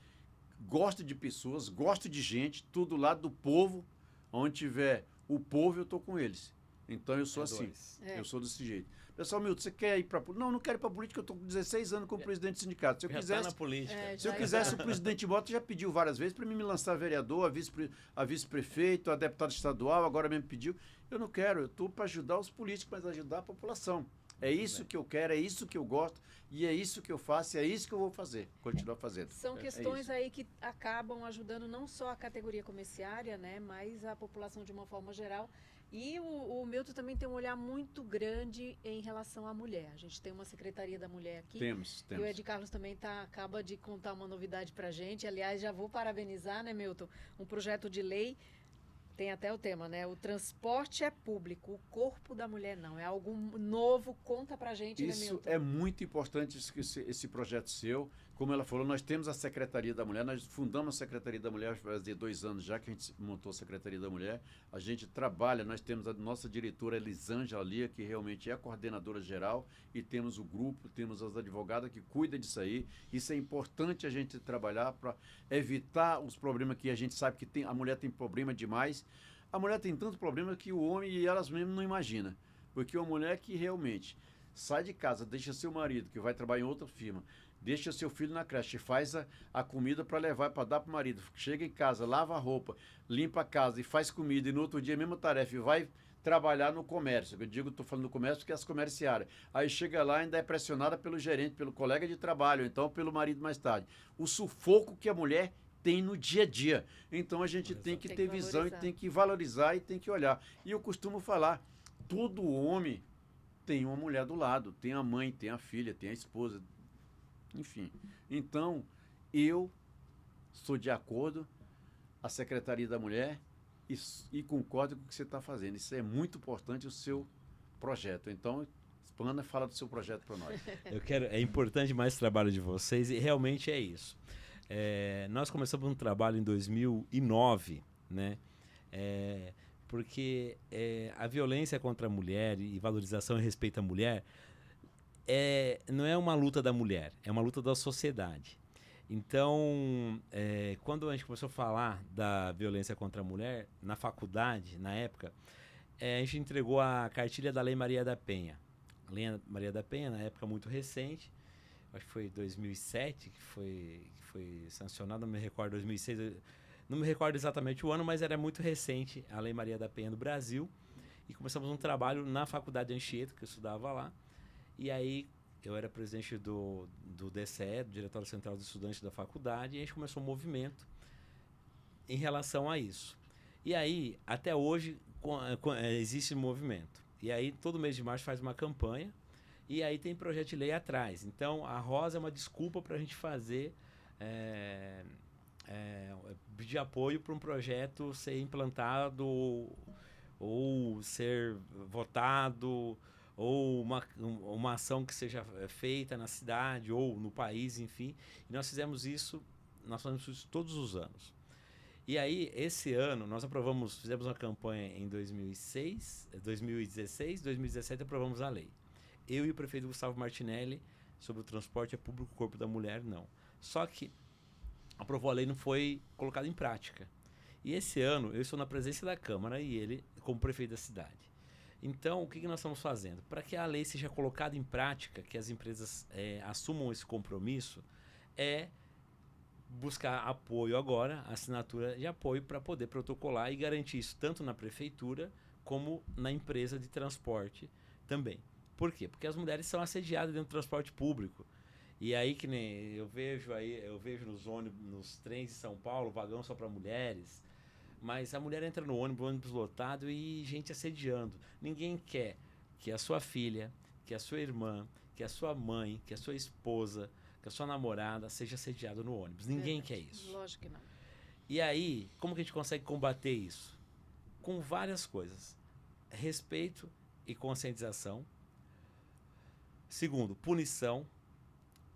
gosto de pessoas, gosto de gente, tudo lá do povo, onde tiver o povo, eu estou com eles. Então eu sou assim, eu sou desse jeito. Pessoal, Milton, você quer ir para política? Não, não quero ir para política, eu estou com 16 anos como presidente do sindicato. Se eu
Já
quisesse,
tá na política.
se eu quisesse, o presidente Mota já pediu várias vezes para mim me lançar vereador, a vice-prefeito, a deputado estadual, agora mesmo pediu. Eu não quero, eu estou para ajudar os políticos, mas ajudar a população. É isso que eu quero, é isso que eu gosto, e é isso que eu faço, e é isso que eu vou fazer, continuar fazendo.
São questões aí que acabam ajudando não só a categoria comerciária, né, mas a população de uma forma geral. E o Milton também tem um olhar muito grande em relação à mulher. A gente tem uma Secretaria da Mulher aqui.
Temos.
E o Ed Carlos também acaba de contar uma novidade para a gente. Aliás, já vou parabenizar, né, Milton? Um projeto de lei, tem até o tema, né? O transporte é público, o corpo da mulher não. É algo novo, conta pra gente, né, Milton?
Isso é muito importante, esse projeto seu. Como ela falou, nós temos a Secretaria da Mulher, nós fundamos a Secretaria da Mulher faz 2 anos já que a gente montou a Secretaria da Mulher. A gente trabalha, nós temos a nossa diretora Elisângela Lia, que realmente é a coordenadora geral, e temos o grupo, temos as advogadas que cuidam disso aí. Isso é importante a gente trabalhar para evitar os problemas que a gente sabe que a mulher tem problema demais. A mulher tem tanto problema que o homem e elas mesmas não imaginam. Porque uma mulher que realmente sai de casa, deixa seu marido, que vai trabalhar em outra firma, deixa seu filho na creche, faz a comida para levar, para dar para o marido, chega em casa, lava a roupa, limpa a casa e faz comida, e no outro dia a mesma tarefa, e vai trabalhar no comércio. Eu digo, estou falando do comércio porque é as comerciárias. Aí chega lá e ainda é pressionada pelo gerente, pelo colega de trabalho, então pelo marido mais tarde. O sufoco que a mulher tem no dia a dia. Então a gente tem que ter visão e tem que valorizar e tem que olhar. E eu costumo falar, todo homem tem uma mulher do lado, tem a mãe, tem a filha, tem a esposa, enfim. Então, eu sou de acordo, a Secretaria da Mulher, e concordo com o que você está fazendo. Isso é muito importante, o seu projeto. Então, Ana, fala do seu projeto para nós.
É importante mais o trabalho de vocês, e realmente é isso. Nós começamos um trabalho em 2009, né? Porque a violência contra a mulher e valorização e respeito à mulher não é uma luta da mulher, é uma luta da sociedade. Então, quando a gente começou a falar da violência contra a mulher, na faculdade, na época, a gente entregou a cartilha da Lei Maria da Penha. A Lei Maria da Penha, na época muito recente, acho que foi 2007 que foi sancionada, não me recordo, 2006, não me recordo exatamente o ano, mas era muito recente a Lei Maria da Penha no Brasil. E começamos um trabalho na Faculdade de Anchieta, que eu estudava lá. E aí eu era presidente do DCE, do Diretório Central dos Estudantes da faculdade, e a gente começou um movimento em relação a isso. E aí, até hoje, existe um movimento. E aí, todo mês de março faz uma campanha, e aí tem projeto de lei atrás. Então, a Rosa é uma desculpa para a gente fazer, pedir apoio para um projeto ser implantado ou ser votado, ou uma ação que seja feita na cidade ou no país, enfim. E nós fazemos isso todos os anos. E aí, esse ano, nós fizemos uma campanha em 2016, 2017 aprovamos a lei. eu e o prefeito Gustavo Martinelli, sobre o transporte público corpo da mulher, não. Só que aprovou a lei, não foi colocada em prática. E esse ano eu estou na presença da Câmara e ele como prefeito da cidade. Então, o que nós estamos fazendo? Para que a lei seja colocada em prática, que as empresas assumam esse compromisso, é buscar apoio agora, assinatura de apoio para poder protocolar e garantir isso tanto na prefeitura como na empresa de transporte também. Por quê? Porque as mulheres são assediadas dentro do transporte público. E aí que nem eu vejo nos ônibus, nos trens de São Paulo, vagão só para mulheres. Mas a mulher entra no ônibus lotado e gente assediando. Ninguém quer que a sua filha, que a sua irmã, que a sua mãe, que a sua esposa, que a sua namorada seja assediada no ônibus. Ninguém quer isso.
Lógico que não.
E aí, como que a gente consegue combater isso? Com várias coisas. Respeito e conscientização. Segundo, punição.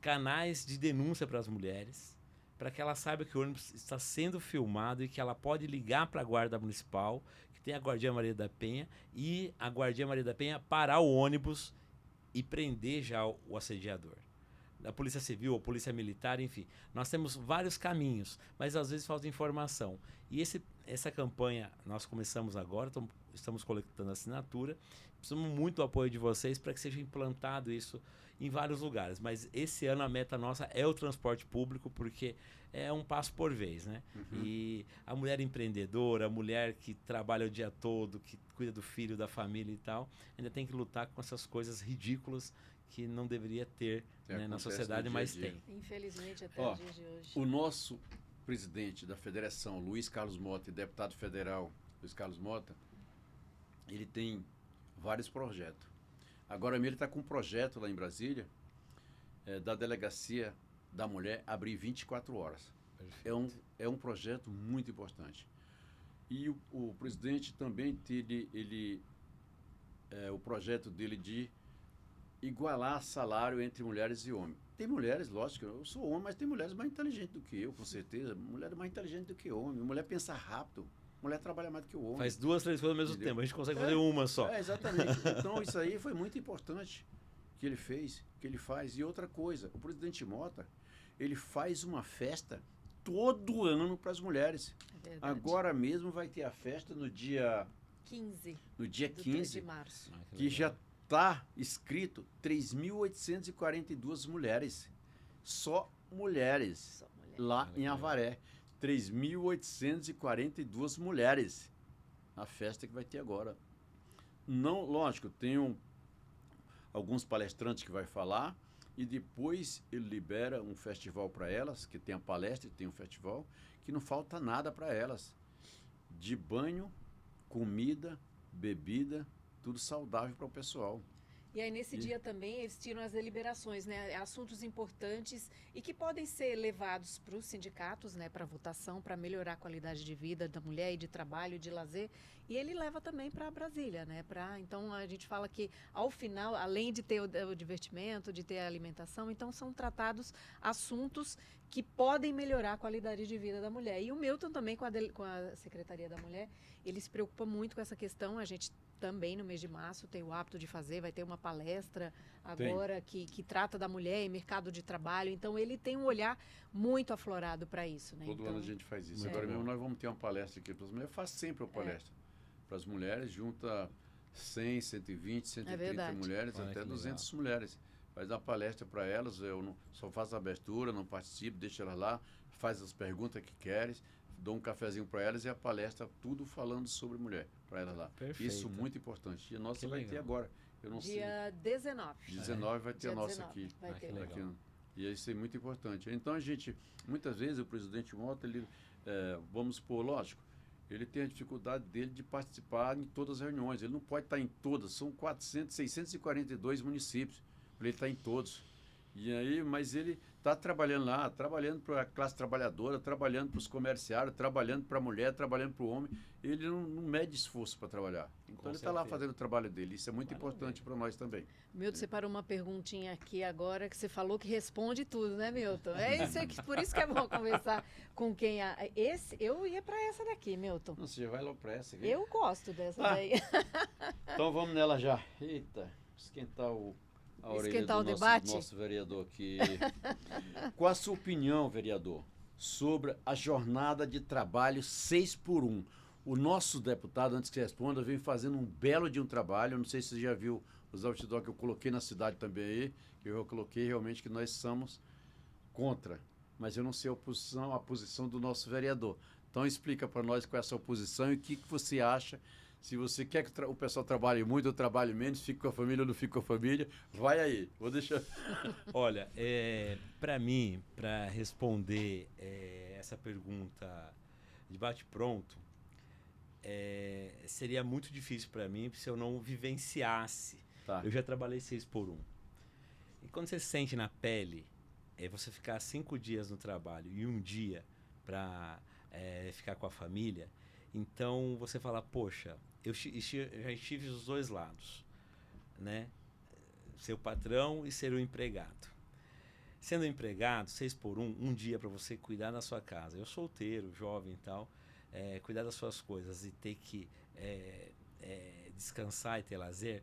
Canais de denúncia para as mulheres, para que ela saiba que o ônibus está sendo filmado e que ela pode ligar para a Guarda Municipal, que tem a Guardia Maria da Penha, e a Guardia Maria da Penha parar o ônibus e prender já o assediador. Da Polícia Civil, ou Polícia Militar, enfim. Nós temos vários caminhos, mas às vezes falta informação. E essa campanha nós começamos agora, estamos coletando assinatura, precisamos muito do apoio de vocês para que seja implantado isso em vários lugares. Mas esse ano a meta nossa é o transporte público, porque é um passo por vez, né?
Uhum.
E a mulher empreendedora, a mulher que trabalha o dia todo, que cuida do filho, da família e tal, ainda tem que lutar com essas coisas ridículas que não deveria ter, né, na sociedade, mas tem.
Infelizmente, até
Ó,
o dia de hoje.
O nosso presidente da federação, Luiz Carlos Mota, e deputado federal Luiz Carlos Mota, ele tem vários projetos. Agora mesmo ele está com um projeto lá em Brasília, da Delegacia da Mulher abrir 24 horas. É um projeto muito importante. E o presidente também teve o projeto dele de igualar salário entre mulheres e homens. Tem mulheres, lógico, eu sou homem, mas tem mulheres mais inteligentes do que eu, com certeza. Mulher mais inteligente do que homem. Mulher pensa rápido. Mulher trabalha mais do que o homem.
Faz 2, 3 coisas ao mesmo tempo. A gente consegue fazer uma só.
Exatamente. Então, isso aí foi muito importante que ele fez, que ele faz. E outra coisa, o presidente Mota, ele faz uma festa todo ano para as mulheres.
É verdade.
Agora mesmo vai ter a festa no dia
15.
No dia
do
15,
de março.
que já está escrito 3.842 mulheres. Só mulheres.
Só mulher.
Lá em Avaré. 3.842 mulheres. A festa que vai ter agora. Não, lógico, tem alguns palestrantes que vai falar e depois ele libera um festival para elas, que tem a palestra e tem um festival, que não falta nada para elas. De banho, comida, bebida, tudo saudável para o pessoal.
E aí, nesse dia também, eles tiram as deliberações, né? Assuntos importantes e que podem ser levados para os sindicatos, né? Para votação, para melhorar a qualidade de vida da mulher e de trabalho, de lazer. E ele leva também para Brasília, né? Então, a gente fala que, ao final, além de ter o divertimento, de ter a alimentação, então são tratados assuntos que podem melhorar a qualidade de vida da mulher. E o Milton também, com a Secretaria da Mulher, ele se preocupa muito com essa questão. A gente também, no mês de março, tem o hábito de fazer, vai ter uma palestra agora que trata da mulher e mercado de trabalho. Então, ele tem um olhar muito aflorado para isso, né?
Todo
então,
ano a gente faz isso.
Muito
Agora
bom.
mesmo nós vamos ter uma palestra aqui para as mulheres. Faz sempre uma palestra para as mulheres, junta 100, 120, 130
verdade.
mulheres,
Olha
até
que
200 mulheres. Faz uma palestra para elas, eu não, só faço a abertura, não participo, deixo elas lá, faz as perguntas que querem, dou um cafezinho para elas e a palestra tudo falando sobre mulher para elas lá.
Perfeito.
Isso muito importante. E a nossa
Que
vai
legal.
ter agora. Eu não sei.
dia 19.
19 vai ter
Dia
a nossa
19
aqui.
vai ter.
que legal.
Aqui, e isso é muito importante. Então, a gente, muitas vezes, o presidente Mota, ele, vamos supor, lógico, ele tem a dificuldade dele de participar em todas as reuniões. Ele não pode estar em todas. São 642 municípios para ele estar em todos. E aí, mas ele está trabalhando lá, trabalhando para a classe trabalhadora, trabalhando para os comerciários, trabalhando para a mulher, trabalhando para o homem. Ele não mede esforço para trabalhar. Então, ele está lá
certeza.
fazendo o trabalho dele. Isso é muito
Maravilha.
importante para nós também.
Milton, separou uma perguntinha aqui agora que você falou que responde tudo, né, Milton? É isso aqui, por isso que é bom conversar com quem... eu ia para essa daqui, Milton.
Não, você já vai logo para essa aqui.
Eu gosto dessa
Ah.
daí.
Então, vamos nela já. Eita, esquentar o a orelha
Esquentar o
do
debate?
nosso vereador aqui. Qual a sua opinião, vereador, sobre a jornada de trabalho 6x1? O nosso deputado, antes que responda, vem fazendo um belo de um trabalho. Não sei se você já viu os outdoors que eu coloquei na cidade também aí, que eu coloquei realmente que nós somos contra. Mas eu não sei a posição do nosso vereador. Então explica para nós qual é a sua posição e o que você acha. Se você quer que o pessoal trabalhe muito ou trabalhe menos, fique com a família ou não fique com a família, vai aí. Vou deixar.
Olha, para mim, para responder essa pergunta de bate-pronto, seria muito difícil para mim se eu não vivenciasse.
Tá.
Eu já trabalhei 6x1. E quando você sente na pele, você ficar 5 dias no trabalho e um dia para ficar com a família, então você fala, poxa, eu já estive os dois lados, né? Ser o patrão e ser o empregado. Sendo empregado, 6x1, um dia para você cuidar da sua casa. Eu solteiro, jovem e tal, cuidar das suas coisas e ter que descansar e ter lazer,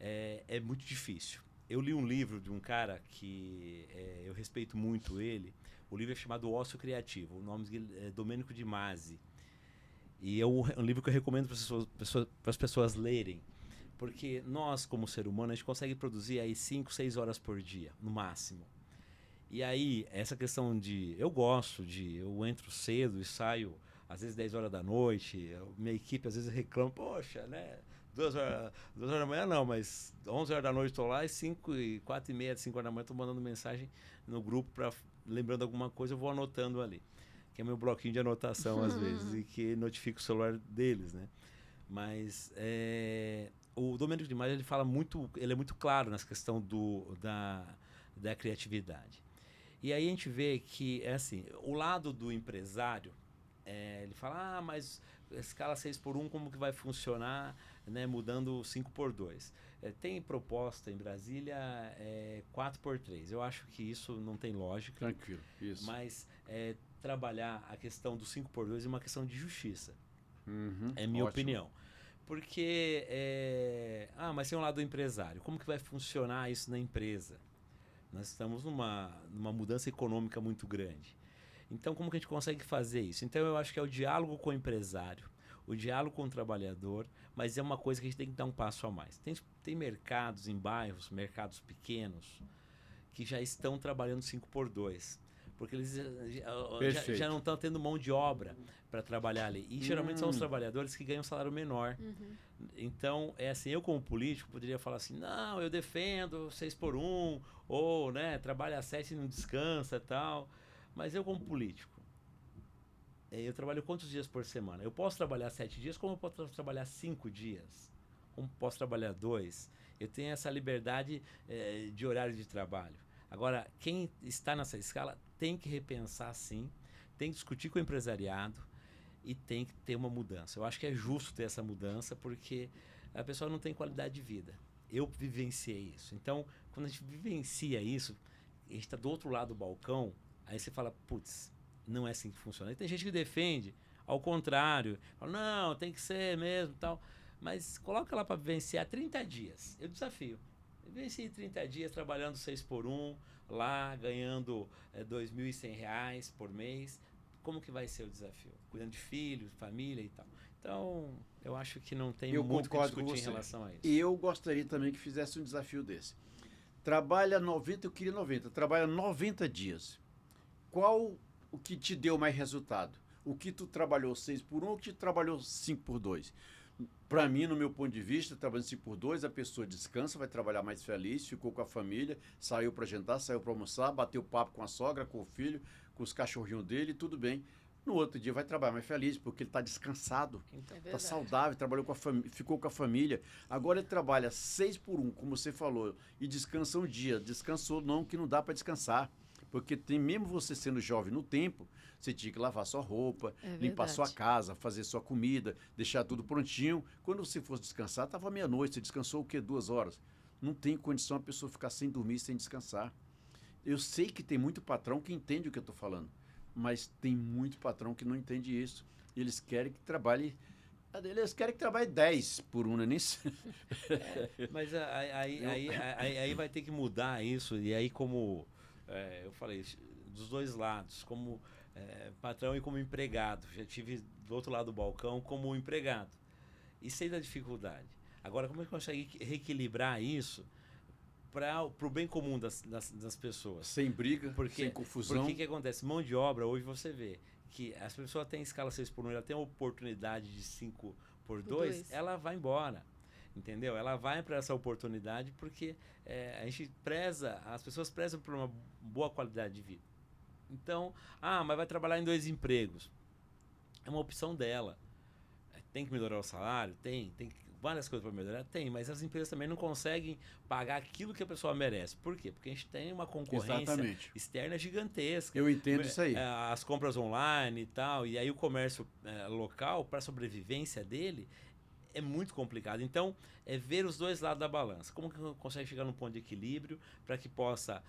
é muito difícil. Eu li um livro de um cara que eu respeito muito ele. O livro é chamado Ócio Criativo. O nome é Domênico de Masi. E é um livro que eu recomendo para as pessoas lerem. Porque nós, como ser humano, a gente consegue produzir aí 5, 6 horas por dia, no máximo. E aí, essa questão de... Eu entro cedo e saio, às vezes, 10 horas da noite. Minha equipe, às vezes, reclama. Poxa, né? 2 horas da manhã não, mas 11 horas da noite estou lá e 4 e meia, 5 horas da manhã estou mandando mensagem no grupo lembrando alguma coisa, eu vou anotando ali. Que é meu bloquinho de anotação às vezes e que notifica o celular deles, né? Mas o Domênico de Masi, ele é muito claro nessa questão da criatividade. E aí a gente vê que, o lado do empresário, ele fala, mas escala 6x1, como que vai funcionar, né, mudando 5x2? Tem proposta em Brasília 4x3. Eu acho que isso não tem lógica.
Tranquilo, isso.
Mas trabalhar a questão do 5x2 é uma questão de justiça.
Uhum,
É minha
ótimo.
opinião. Porque, mas tem um lado do empresário. Como que vai funcionar isso na empresa? Nós estamos numa mudança econômica muito grande. Então, como que a gente consegue fazer isso? Então, eu acho que é o diálogo com o empresário, o diálogo com o trabalhador, mas é uma coisa que a gente tem que dar um passo a mais. Tem mercados em bairros, mercados pequenos, que já estão trabalhando 5x2, porque eles já não estão tendo mão de obra para trabalhar ali. E geralmente são os trabalhadores que ganham um salário menor.
Uhum.
Então, eu como político poderia falar assim, não, eu defendo 6x1, ou, né, trabalha 7 e não descansa e tal. Mas eu como político, eu trabalho quantos dias por semana? Eu posso trabalhar 7 dias, como eu posso trabalhar 5 dias? Como posso trabalhar 2? Eu tenho essa liberdade de horário de trabalho. Agora, quem está nessa escala tem que repensar sim, tem que discutir com o empresariado e tem que ter uma mudança. Eu acho que é justo ter essa mudança porque a pessoa não tem qualidade de vida. Eu vivenciei isso. Então, quando a gente vivencia isso, a gente está do outro lado do balcão, aí você fala, putz, não é assim que funciona. E tem gente que defende, ao contrário, fala, não, tem que ser mesmo, tal. Mas coloca lá para vivenciar 30 dias. Eu desafio. Eu vivenciei 30 dias trabalhando 6x1, lá ganhando R$2.100 por mês. Como que vai ser o desafio? Cuidando de filhos, família e tal. Então, eu acho que não tem muito o que discutir em relação a isso.
E eu gostaria também que fizesse um desafio desse. Trabalha 90, eu queria 90. Trabalha 90 dias. Qual o que te deu mais resultado? O que tu trabalhou 6x1 ou o que tu trabalhou 5x2? Para mim, no meu ponto de vista, trabalhando 5x2, a pessoa descansa, vai trabalhar mais feliz, ficou com a família, saiu para jantar, saiu para almoçar, bateu papo com a sogra, com o filho, com os cachorrinhos dele, tudo bem. No outro dia vai trabalhar mais feliz, porque ele está descansado, está saudável, trabalhou com a ficou com a família. Agora ele trabalha 6x1, como você falou, e descansa um dia. Descansou não, que não dá para descansar. Porque mesmo você sendo jovem no tempo, você tinha que lavar sua roupa, limpar sua casa, fazer sua comida, deixar tudo prontinho. Quando você fosse descansar, estava meia-noite, você descansou o quê? 2 horas. Não tem condição a pessoa ficar sem dormir, sem descansar. Eu sei que tem muito patrão que entende o que eu estou falando, mas tem muito patrão que não entende isso. Eles querem que trabalhe Eles querem que trabalhe 10 por 1, né? Nisso.
Mas aí vai ter que mudar isso. E aí, como eu falei, dos dois lados, como patrão e como empregado. Já tive do outro lado do balcão como empregado. E sei da dificuldade. Agora, como é que consegue reequilibrar isso para o bem comum das pessoas?
Sem briga, sem confusão.
Porque o que acontece? Mão de obra, hoje você vê que as pessoas têm escala 6 por 1, ela tem a oportunidade de 5 por 2, ela vai embora. Entendeu? Ela vai para essa oportunidade porque a gente as pessoas prezam por uma boa qualidade de vida. Então, mas vai trabalhar em 2 empregos. É uma opção dela. Tem que melhorar o salário? Tem várias coisas para melhorar? Tem, mas as empresas também não conseguem pagar aquilo que a pessoa merece. Por quê? Porque a gente tem uma concorrência externa gigantesca.
Eu entendo isso aí.
As compras online e tal, e aí o comércio local, para a sobrevivência dele, é muito complicado. Então, é ver os dois lados da balança. Como que consegue chegar num ponto de equilíbrio para que possa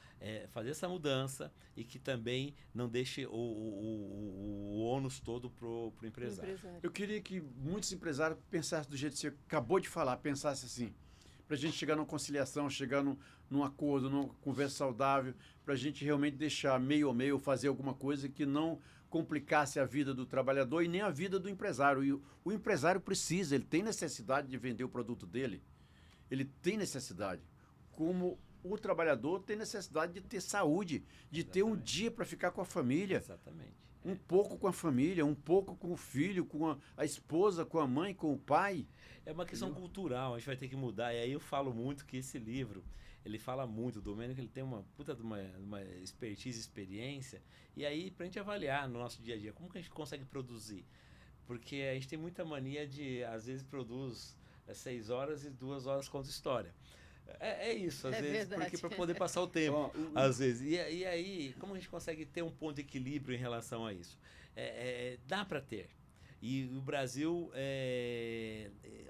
fazer essa mudança e que também não deixe o ônus todo pro empresário.
Eu queria que muitos empresários pensassem do jeito que você acabou de falar, pensassem assim, para a gente chegar numa conciliação, chegar num acordo, numa conversa saudável, para a gente realmente deixar meio a meio, fazer alguma coisa que não complicasse a vida do trabalhador e nem a vida do empresário. E o empresário precisa, ele tem necessidade de vender o produto dele. Ele tem necessidade. Como o trabalhador tem necessidade de ter saúde, de ter um dia para ficar com a família.
Exatamente.
Um pouco com a família, um pouco com o filho, com a esposa, com a mãe, com o pai.
É uma questão cultural, a gente vai ter que mudar. E aí eu falo muito que esse livro, ele fala muito, o Domênico, ele tem uma puta de uma expertise, experiência, e aí pra gente avaliar no nosso dia a dia, como que a gente consegue produzir? Porque a gente tem muita mania de, às vezes, produz 6 horas e 2 horas conta história. É isso, às vezes,
verdade.
porque para poder passar o tempo, às vezes. E aí, como a gente consegue ter um ponto de equilíbrio em relação a isso? Dá para ter. E o Brasil,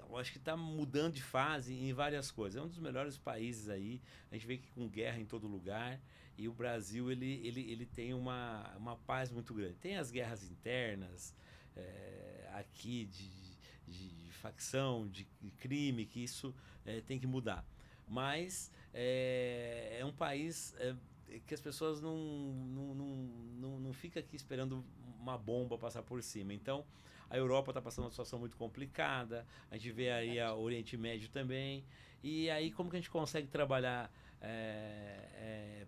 eu acho que está mudando de fase em várias coisas. É um dos melhores países aí. A gente vê que com guerra em todo lugar. E o Brasil, ele tem uma paz muito grande. Tem as guerras internas aqui de facção, de crime, que isso tem que mudar. Mas é um país que as pessoas não ficam aqui esperando uma bomba passar por cima. Então, a Europa está passando uma situação muito complicada, a gente vê aí o Oriente Médio também. E aí, como que a gente consegue trabalhar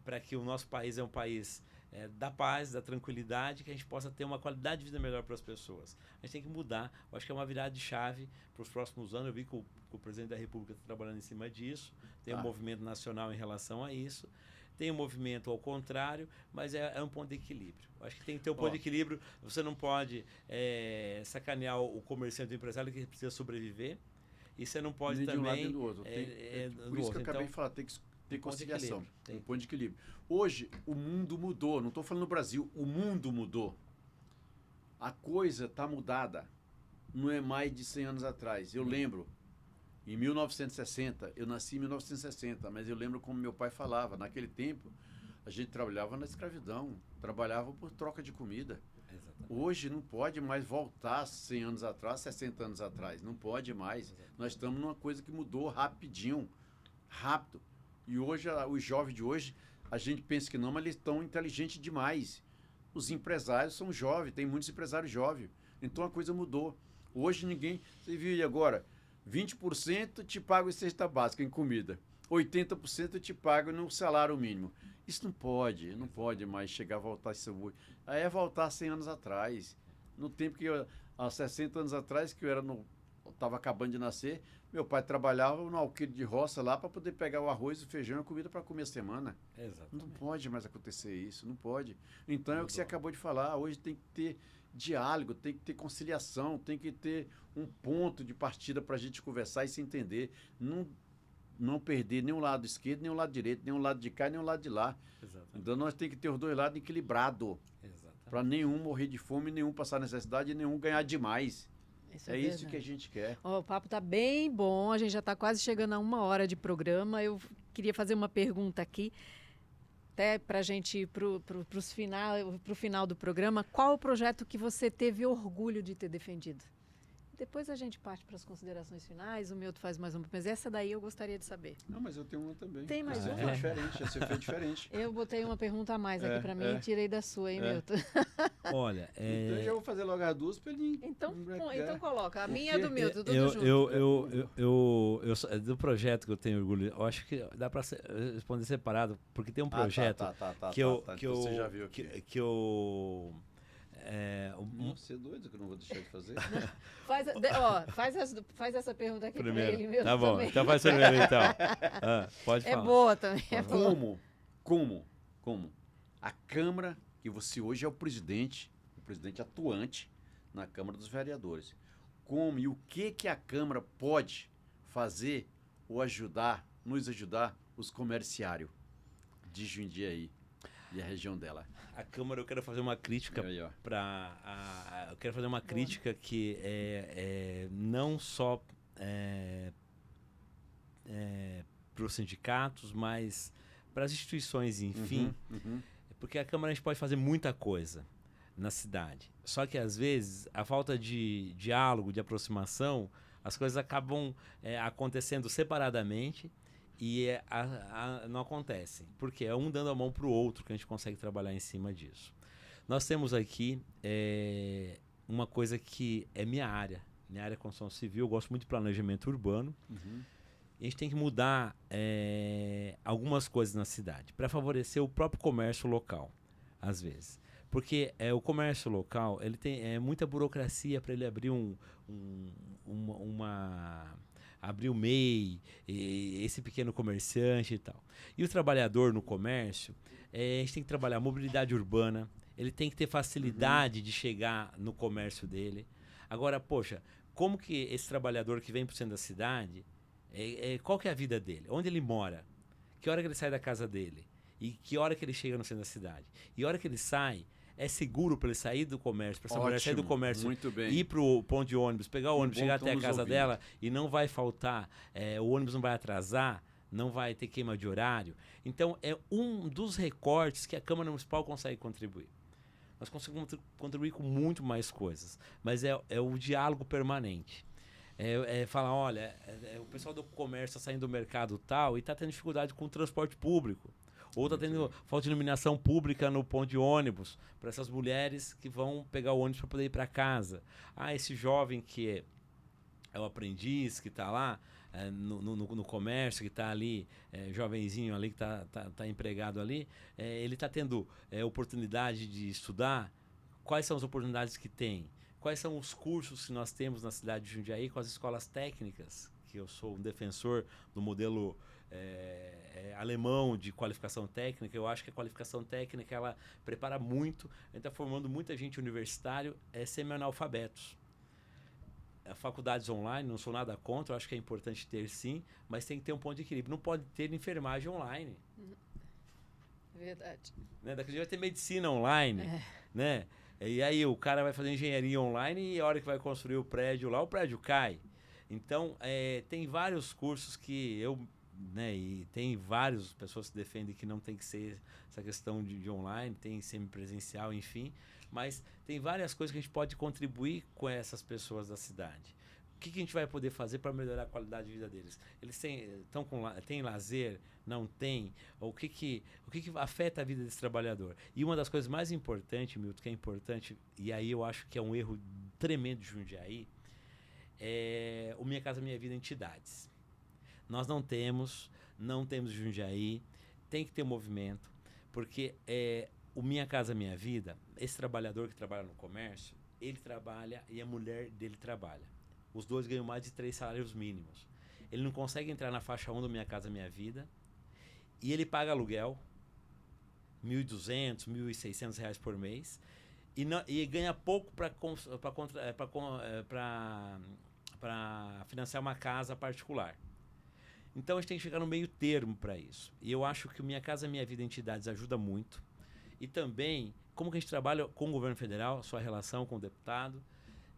para que o nosso país é um país da paz, da tranquilidade, que a gente possa ter uma qualidade de vida melhor para as pessoas? A gente tem que mudar. Eu acho que é uma virada de chave para os próximos anos. Eu vi que o presidente da República está trabalhando em cima disso. Tem um movimento nacional em relação a isso. Tem um movimento ao contrário, mas é um ponto de equilíbrio. Eu acho que tem que ter um ponto de equilíbrio. Você não pode sacanear o comerciante, do empresário, que precisa sobreviver. E você não pode também...
de um lado e do outro. Por isso que eu acabei de falar, tem que ter conciliação, um ponto de equilíbrio. Hoje, o mundo mudou. Não estou falando no Brasil, o mundo mudou. A coisa está mudada. Não é mais de 100 anos atrás. Eu lembro, em 1960, eu nasci em 1960, mas eu lembro como meu pai falava. Naquele tempo, a gente trabalhava na escravidão, trabalhava por troca de comida. Exatamente. Hoje não pode mais voltar 100 anos atrás, 60 anos atrás. Não pode mais. Exatamente. Nós estamos numa coisa que mudou rapidinho, rápido. E hoje, os jovens de hoje, a gente pensa que não, mas eles estão inteligentes demais. Os empresários são jovens, tem muitos empresários jovens. Então a coisa mudou. Hoje ninguém... Você viu aí agora, 20% te paga em cesta básica, em comida. 80% te paga no salário mínimo. Isso não pode mais chegar a voltar isso. Aí é voltar 100 anos atrás. No tempo que há 60 anos atrás, que eu estava acabando de nascer, meu pai trabalhava no alqueire de roça lá para poder pegar o arroz, o feijão e a comida para comer a semana.
Exatamente.
Não pode mais acontecer isso, não pode. Então é o que você acabou de falar, hoje tem que ter diálogo, tem que ter conciliação, tem que ter um ponto de partida para a gente conversar e se entender. Não perder nem o lado esquerdo, nem o lado direito, nem o lado de cá, nem o lado de lá. Exatamente. Então nós temos que ter os dois lados equilibrados. Para nenhum morrer de fome, nenhum passar necessidade e nenhum ganhar demais. Isso que a gente quer.
O papo está bem bom, a gente já está quase chegando a 1 hora de programa. Eu queria fazer uma pergunta aqui, até para a gente ir para o final do programa. Qual o projeto que você teve orgulho de ter defendido? Depois a gente parte para as considerações finais, o Milton faz mais uma, mas essa daí eu gostaria de saber.
Não, mas eu tenho uma também.
Tem mais
essa
uma?
Foi diferente, essa foi diferente.
Eu botei uma pergunta a mais aqui para mim e tirei da sua, hein, Milton?
Olha,
Então eu já vou fazer logo as duas para ele...
Então coloca. A minha é do Milton, tudo junto.
Do projeto que eu tenho orgulho, eu acho que dá para responder separado, porque tem um projeto que
você já viu aqui.
que eu
Você é doido que eu não vou deixar de fazer?
Faz essa pergunta aqui para
primeiro.
ele, Milton.
Tá bom,
também.
então faz primeiro então. Pode falar.
É boa também. É boa.
Como a Câmara, que você hoje é o presidente atuante na Câmara dos Vereadores, como e o que a Câmara pode fazer ou nos ajudar os comerciários de Jundiaí e a região dela?
A Câmara, eu quero fazer uma crítica eu quero fazer uma crítica que não só para os sindicatos, mas para as instituições, enfim. Porque a Câmara a gente pode fazer muita coisa na cidade. Só que, às vezes, a falta de diálogo, de aproximação, as coisas acabam acontecendo separadamente e não acontecem. Porque é um dando a mão para o outro que a gente consegue trabalhar em cima disso. Nós temos aqui uma coisa que é minha área é construção civil, eu gosto muito de planejamento urbano. A gente tem que mudar algumas coisas na cidade para favorecer o próprio comércio local, às vezes. Porque o comércio local ele tem muita burocracia para ele abrir abrir o MEI, esse pequeno comerciante e tal. E o trabalhador no comércio, a gente tem que trabalhar a mobilidade urbana, ele tem que ter facilidade de chegar no comércio dele. Agora, poxa, como que esse trabalhador que vem para o centro da cidade, qual que é a vida dele? Onde ele mora? Que hora que ele sai da casa dele? E que hora que ele chega no centro da cidade? E a hora que ele sai, é seguro para ele sair do comércio, para essa mulher sair do comércio, ir para o ponto de ônibus, pegar o ônibus, chegar até a casa dela e não vai faltar, o ônibus não vai atrasar, não vai ter queima de horário. Então, é um dos recortes que a Câmara Municipal consegue contribuir. Nós conseguimos contribuir com muito mais coisas, mas é o diálogo permanente. Falar, olha, o pessoal do comércio está saindo do mercado tal e está tendo dificuldade com o transporte público. Ou está tendo falta de iluminação pública no ponto de ônibus para essas mulheres que vão pegar o ônibus para poder ir para casa. Esse jovem que é o aprendiz, que está lá no comércio, que está ali, jovenzinho ali, que tá empregado ali, ele está tendo oportunidade de estudar. Quais são as oportunidades que tem? Quais são os cursos que nós temos na cidade de Jundiaí com as escolas técnicas? Que eu sou um defensor do modelo alemão de qualificação técnica. Eu acho que a qualificação técnica ela prepara muito. A gente está formando muita gente universitário semi-analfabetos. Faculdades online, não sou nada contra, eu acho que é importante ter sim, mas tem que ter um ponto de equilíbrio. Não pode ter enfermagem online.
Verdade.
Né? Daqui a dia vai ter medicina online, né? E aí o cara vai fazer engenharia online e a hora que vai construir o prédio lá, o prédio cai. Então, tem vários cursos que e tem várias pessoas que defendem que não tem que ser essa questão de online, tem semipresencial, enfim. Mas tem várias coisas que a gente pode contribuir com essas pessoas da cidade. O que a gente vai poder fazer para melhorar a qualidade de vida deles? Eles têm lazer? Não tem? O que afeta a vida desse trabalhador? E uma das coisas mais importantes, Milton, que é importante, e aí eu acho que é um erro tremendo de Jundiaí, o Minha Casa Minha Vida entidades. Nós não temos Jundiaí, tem que ter movimento, porque o Minha Casa Minha Vida, esse trabalhador que trabalha no comércio, ele trabalha e a mulher dele trabalha. Os dois ganham mais de 3 salários mínimos. Ele não consegue entrar na faixa 1 do Minha Casa Minha Vida e ele paga aluguel, R$1.200, R$1.600 por mês e ganha pouco para financiar uma casa particular. Então a gente tem que chegar no meio termo para isso. E eu acho que o Minha Casa Minha Vida Entidades ajuda muito. E também, como que a gente trabalha com o governo federal, sua relação com o deputado,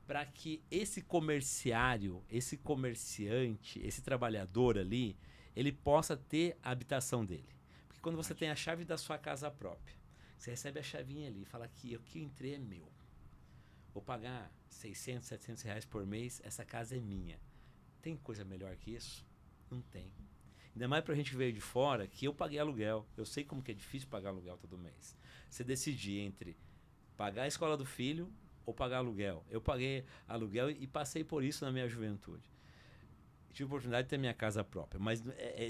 para que esse comerciário, esse comerciante, esse trabalhador ali, ele possa ter a habitação dele. Porque quando você tem a chave da sua casa própria, você recebe a chavinha ali e fala que o que eu entrei é meu. vou pagar 600, 700 reais por mês, essa casa é minha. Tem coisa melhor que isso? Não tem. Ainda mais pra gente que veio de fora, que eu paguei aluguel. Eu sei como que é difícil pagar aluguel todo mês. Você decidir entre pagar a escola do filho ou pagar aluguel. Eu paguei aluguel e passei por isso na minha juventude. Tive a oportunidade de ter minha casa própria, mas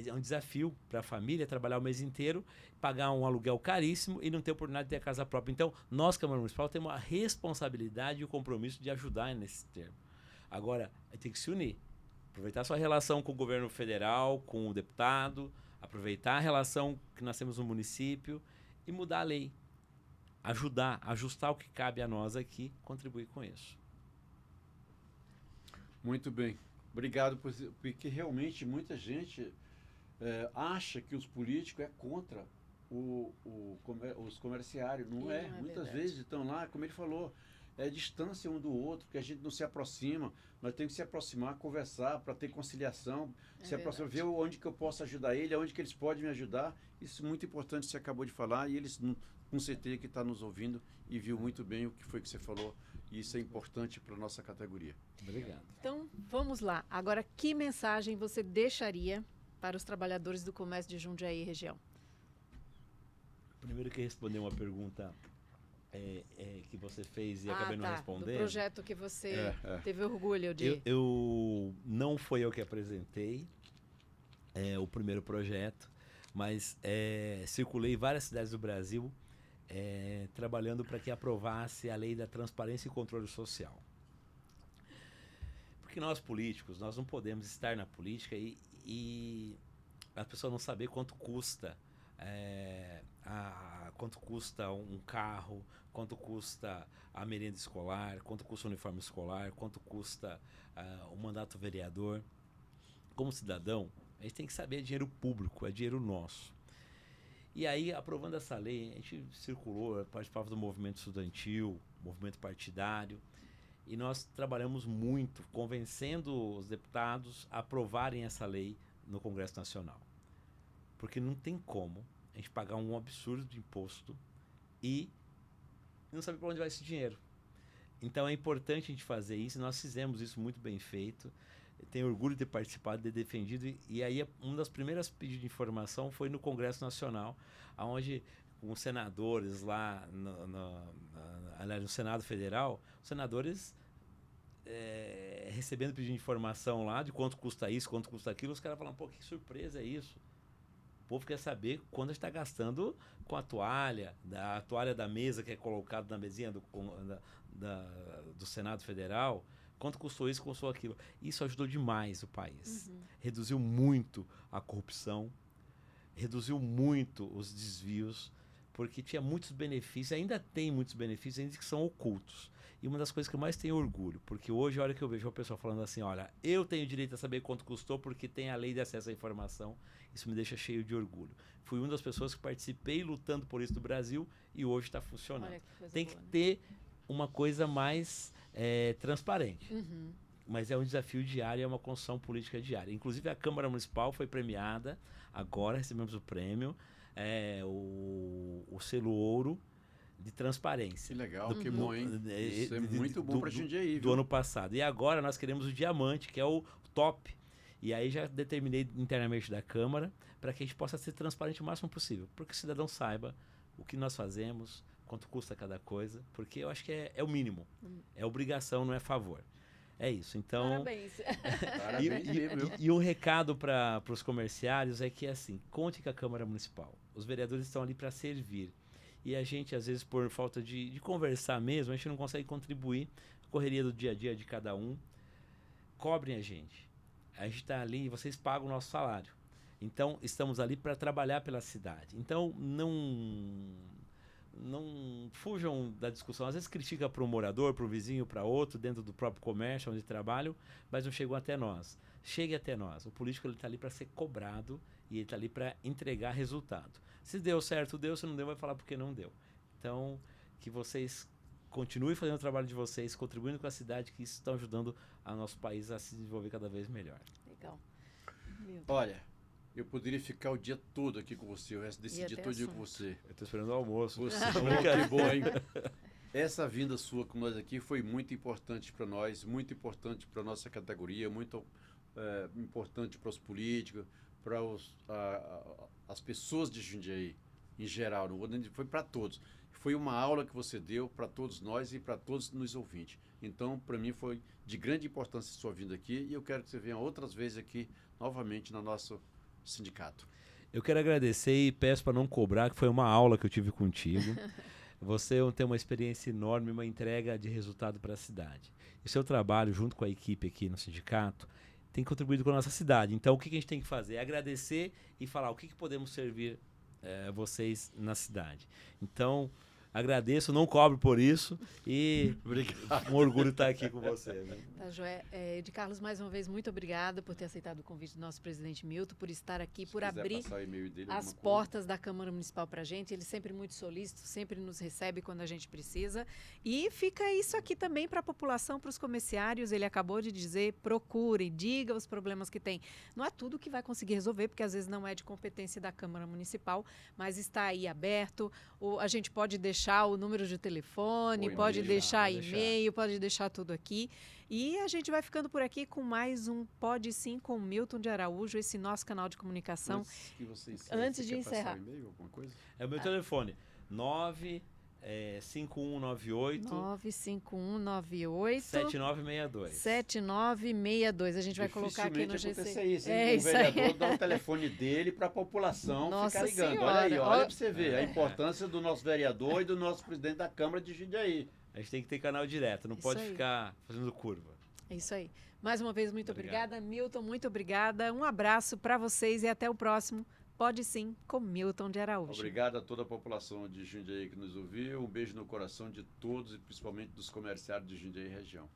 é um desafio para a família trabalhar o mês inteiro, pagar um aluguel caríssimo e não ter a oportunidade de ter a casa própria. Então, nós, Câmara Municipal, temos a responsabilidade e o compromisso de ajudar nesse termo. Agora, tem que se unir. Aproveitar sua relação com o governo federal, com o deputado, aproveitar a relação que nós temos no município e mudar a lei. Ajudar, ajustar o que cabe a nós aqui, contribuir com isso.
Muito bem. Obrigado, porque realmente muita gente acha que os políticos é contra os comerciários. Não é. Muitas vezes estão lá, como ele falou, é distância um do outro, que a gente não se aproxima. Nós temos que se aproximar, conversar, para ter conciliação, se aproximar, ver onde que eu posso ajudar ele, onde que eles podem me ajudar. Isso é muito importante, você acabou de falar, e eles, com certeza, que está nos ouvindo e viu muito bem o que foi que você falou. E isso é importante para a nossa categoria.
Obrigado.
Então, vamos lá. Agora, que mensagem você deixaria para os trabalhadores do comércio de Jundiaí e região?
Primeiro que responder uma pergunta que você fez e acabei não respondendo.
Do projeto que você teve orgulho de...
Não foi eu que apresentei o primeiro projeto, mas circulei em várias cidades do Brasil trabalhando para que aprovasse a lei da transparência e controle social. Porque nós políticos, nós não podemos estar na política e as pessoas não saber quanto custa quanto custa um carro, quanto custa a merenda escolar, quanto custa o uniforme escolar, quanto custa o mandato vereador. Como cidadão, a gente tem que saber, é dinheiro público, é dinheiro nosso. E aí, aprovando essa lei, a gente circulou, participava do movimento estudantil, movimento partidário, e nós trabalhamos muito, convencendo os deputados a aprovarem essa lei no Congresso Nacional. Porque não tem como a gente pagar um absurdo de imposto e não saber para onde vai esse dinheiro. Então é importante a gente fazer isso, nós fizemos isso muito bem feito. Eu tenho orgulho de ter participado, de ter defendido, e aí uma das primeiras pedidos de informação foi no Congresso Nacional, onde os senadores lá no Senado Federal, os senadores recebendo pedido de informação lá de quanto custa isso, quanto custa aquilo, os caras falam, pô, que surpresa é isso? O povo quer saber quando a gente está gastando com a toalha da mesa que é colocada na mesinha do Senado Federal, quanto custou isso, custou aquilo. Isso ajudou demais o país. Reduziu muito a corrupção, reduziu muito os desvios, porque tinha muitos benefícios, ainda tem muitos benefícios, ainda que são ocultos. E uma das coisas que eu mais tenho orgulho, porque hoje, a hora que eu vejo uma pessoa falando assim, olha, eu tenho direito a saber quanto custou porque tem a lei de acesso à informação, isso me deixa cheio de orgulho. Fui uma das pessoas que participei lutando por isso no Brasil e hoje está funcionando. Tem que ter uma coisa mais transparente. Mas é um desafio diário, é uma construção política diária. Inclusive a Câmara Municipal foi premiada, agora recebemos o prêmio, o selo ouro de transparência.
Que legal, que bom, hein? Isso é muito bom para Jundiaí,
do ano passado. E agora nós queremos o diamante, que é o top. E aí já determinei internamente da Câmara para que a gente possa ser transparente o máximo possível. Porque o cidadão saiba o que nós fazemos, quanto custa cada coisa, porque eu acho que é o mínimo. É obrigação, não é favor. É isso. Então,
parabéns.
E um recado para os comerciários é que, assim, conte com a Câmara Municipal. Os vereadores estão ali para servir. E a gente, às vezes, por falta de conversar mesmo, a gente não consegue contribuir. Correria do dia a dia de cada um. Cobrem a gente. A gente está ali e vocês pagam o nosso salário. Então, estamos ali para trabalhar pela cidade. Então, não fujam da discussão. Às vezes critica para um morador, para um vizinho, para outro, dentro do próprio comércio onde trabalham, mas não chegam até nós. Chegue até nós. O político está ali para ser cobrado e ele está ali para entregar resultado. Se deu certo, deu. Se não deu, vai falar porque não deu. Então, que vocês continuem fazendo o trabalho de vocês, contribuindo com a cidade, que isso está ajudando o nosso país a se desenvolver cada vez melhor.
Legal.
Olha, eu poderia ficar o dia todo aqui com você, o resto desse dia todo com você.
Eu estou esperando o almoço.
Você, que bom, hein? Essa vinda sua com nós aqui foi muito importante para nós, muito importante para a nossa categoria, muito importante para os políticos, para as pessoas de Jundiaí, em geral. Foi para todos. Foi uma aula que você deu para todos nós e para todos nos ouvintes. Então, para mim, foi de grande importância a sua vinda aqui e eu quero que você venha outras vezes aqui, novamente, no nosso sindicato.
Eu quero agradecer e peço para não cobrar, que foi uma aula que eu tive contigo. Você tem uma experiência enorme, uma entrega de resultado para a cidade. E o seu trabalho, junto com a equipe aqui no sindicato, tem contribuído com a nossa cidade. Então, o que a gente tem que fazer? É agradecer e falar o que podemos servir vocês na cidade. Então, agradeço, não cobro por isso e um orgulho estar aqui com você. Né?
Tá, Joé. Ed Carlos, mais uma vez, muito obrigada por ter aceitado o convite do nosso presidente Milton, por estar aqui, por abrir as portas da Câmara Municipal para a gente. Ele sempre muito solícito, sempre nos recebe quando a gente precisa. E fica isso aqui também para a população, para os comerciários. Ele acabou de dizer, procure, diga os problemas que tem. Não é tudo que vai conseguir resolver, porque às vezes não é de competência da Câmara Municipal, mas está aí aberto. A gente pode deixar o número de telefone, pode deixar e-mail, pode deixar tudo aqui. E a gente vai ficando por aqui com mais um Pode Sim com Milton de Araújo, esse nosso canal de comunicação. Antes de encerrar.
É o meu telefone, 95198 7962.
7962.
A
gente vai colocar aqui no GC.
Isso
o vereador dá o telefone dele para a população ficar ligando. Senhora. Olha aí, olha para você ver a importância do nosso vereador e do nosso presidente da Câmara de Jundiaí.
A gente tem que ter canal direto, não pode ficar fazendo curva.
É isso aí. Mais uma vez, muito obrigada. Milton, muito obrigada. Um abraço para vocês e até o próximo Pode Sim com Milton de Araújo.
Obrigado a toda a população de Jundiaí que nos ouviu. Um beijo no coração de todos e principalmente dos comerciários de Jundiaí e região.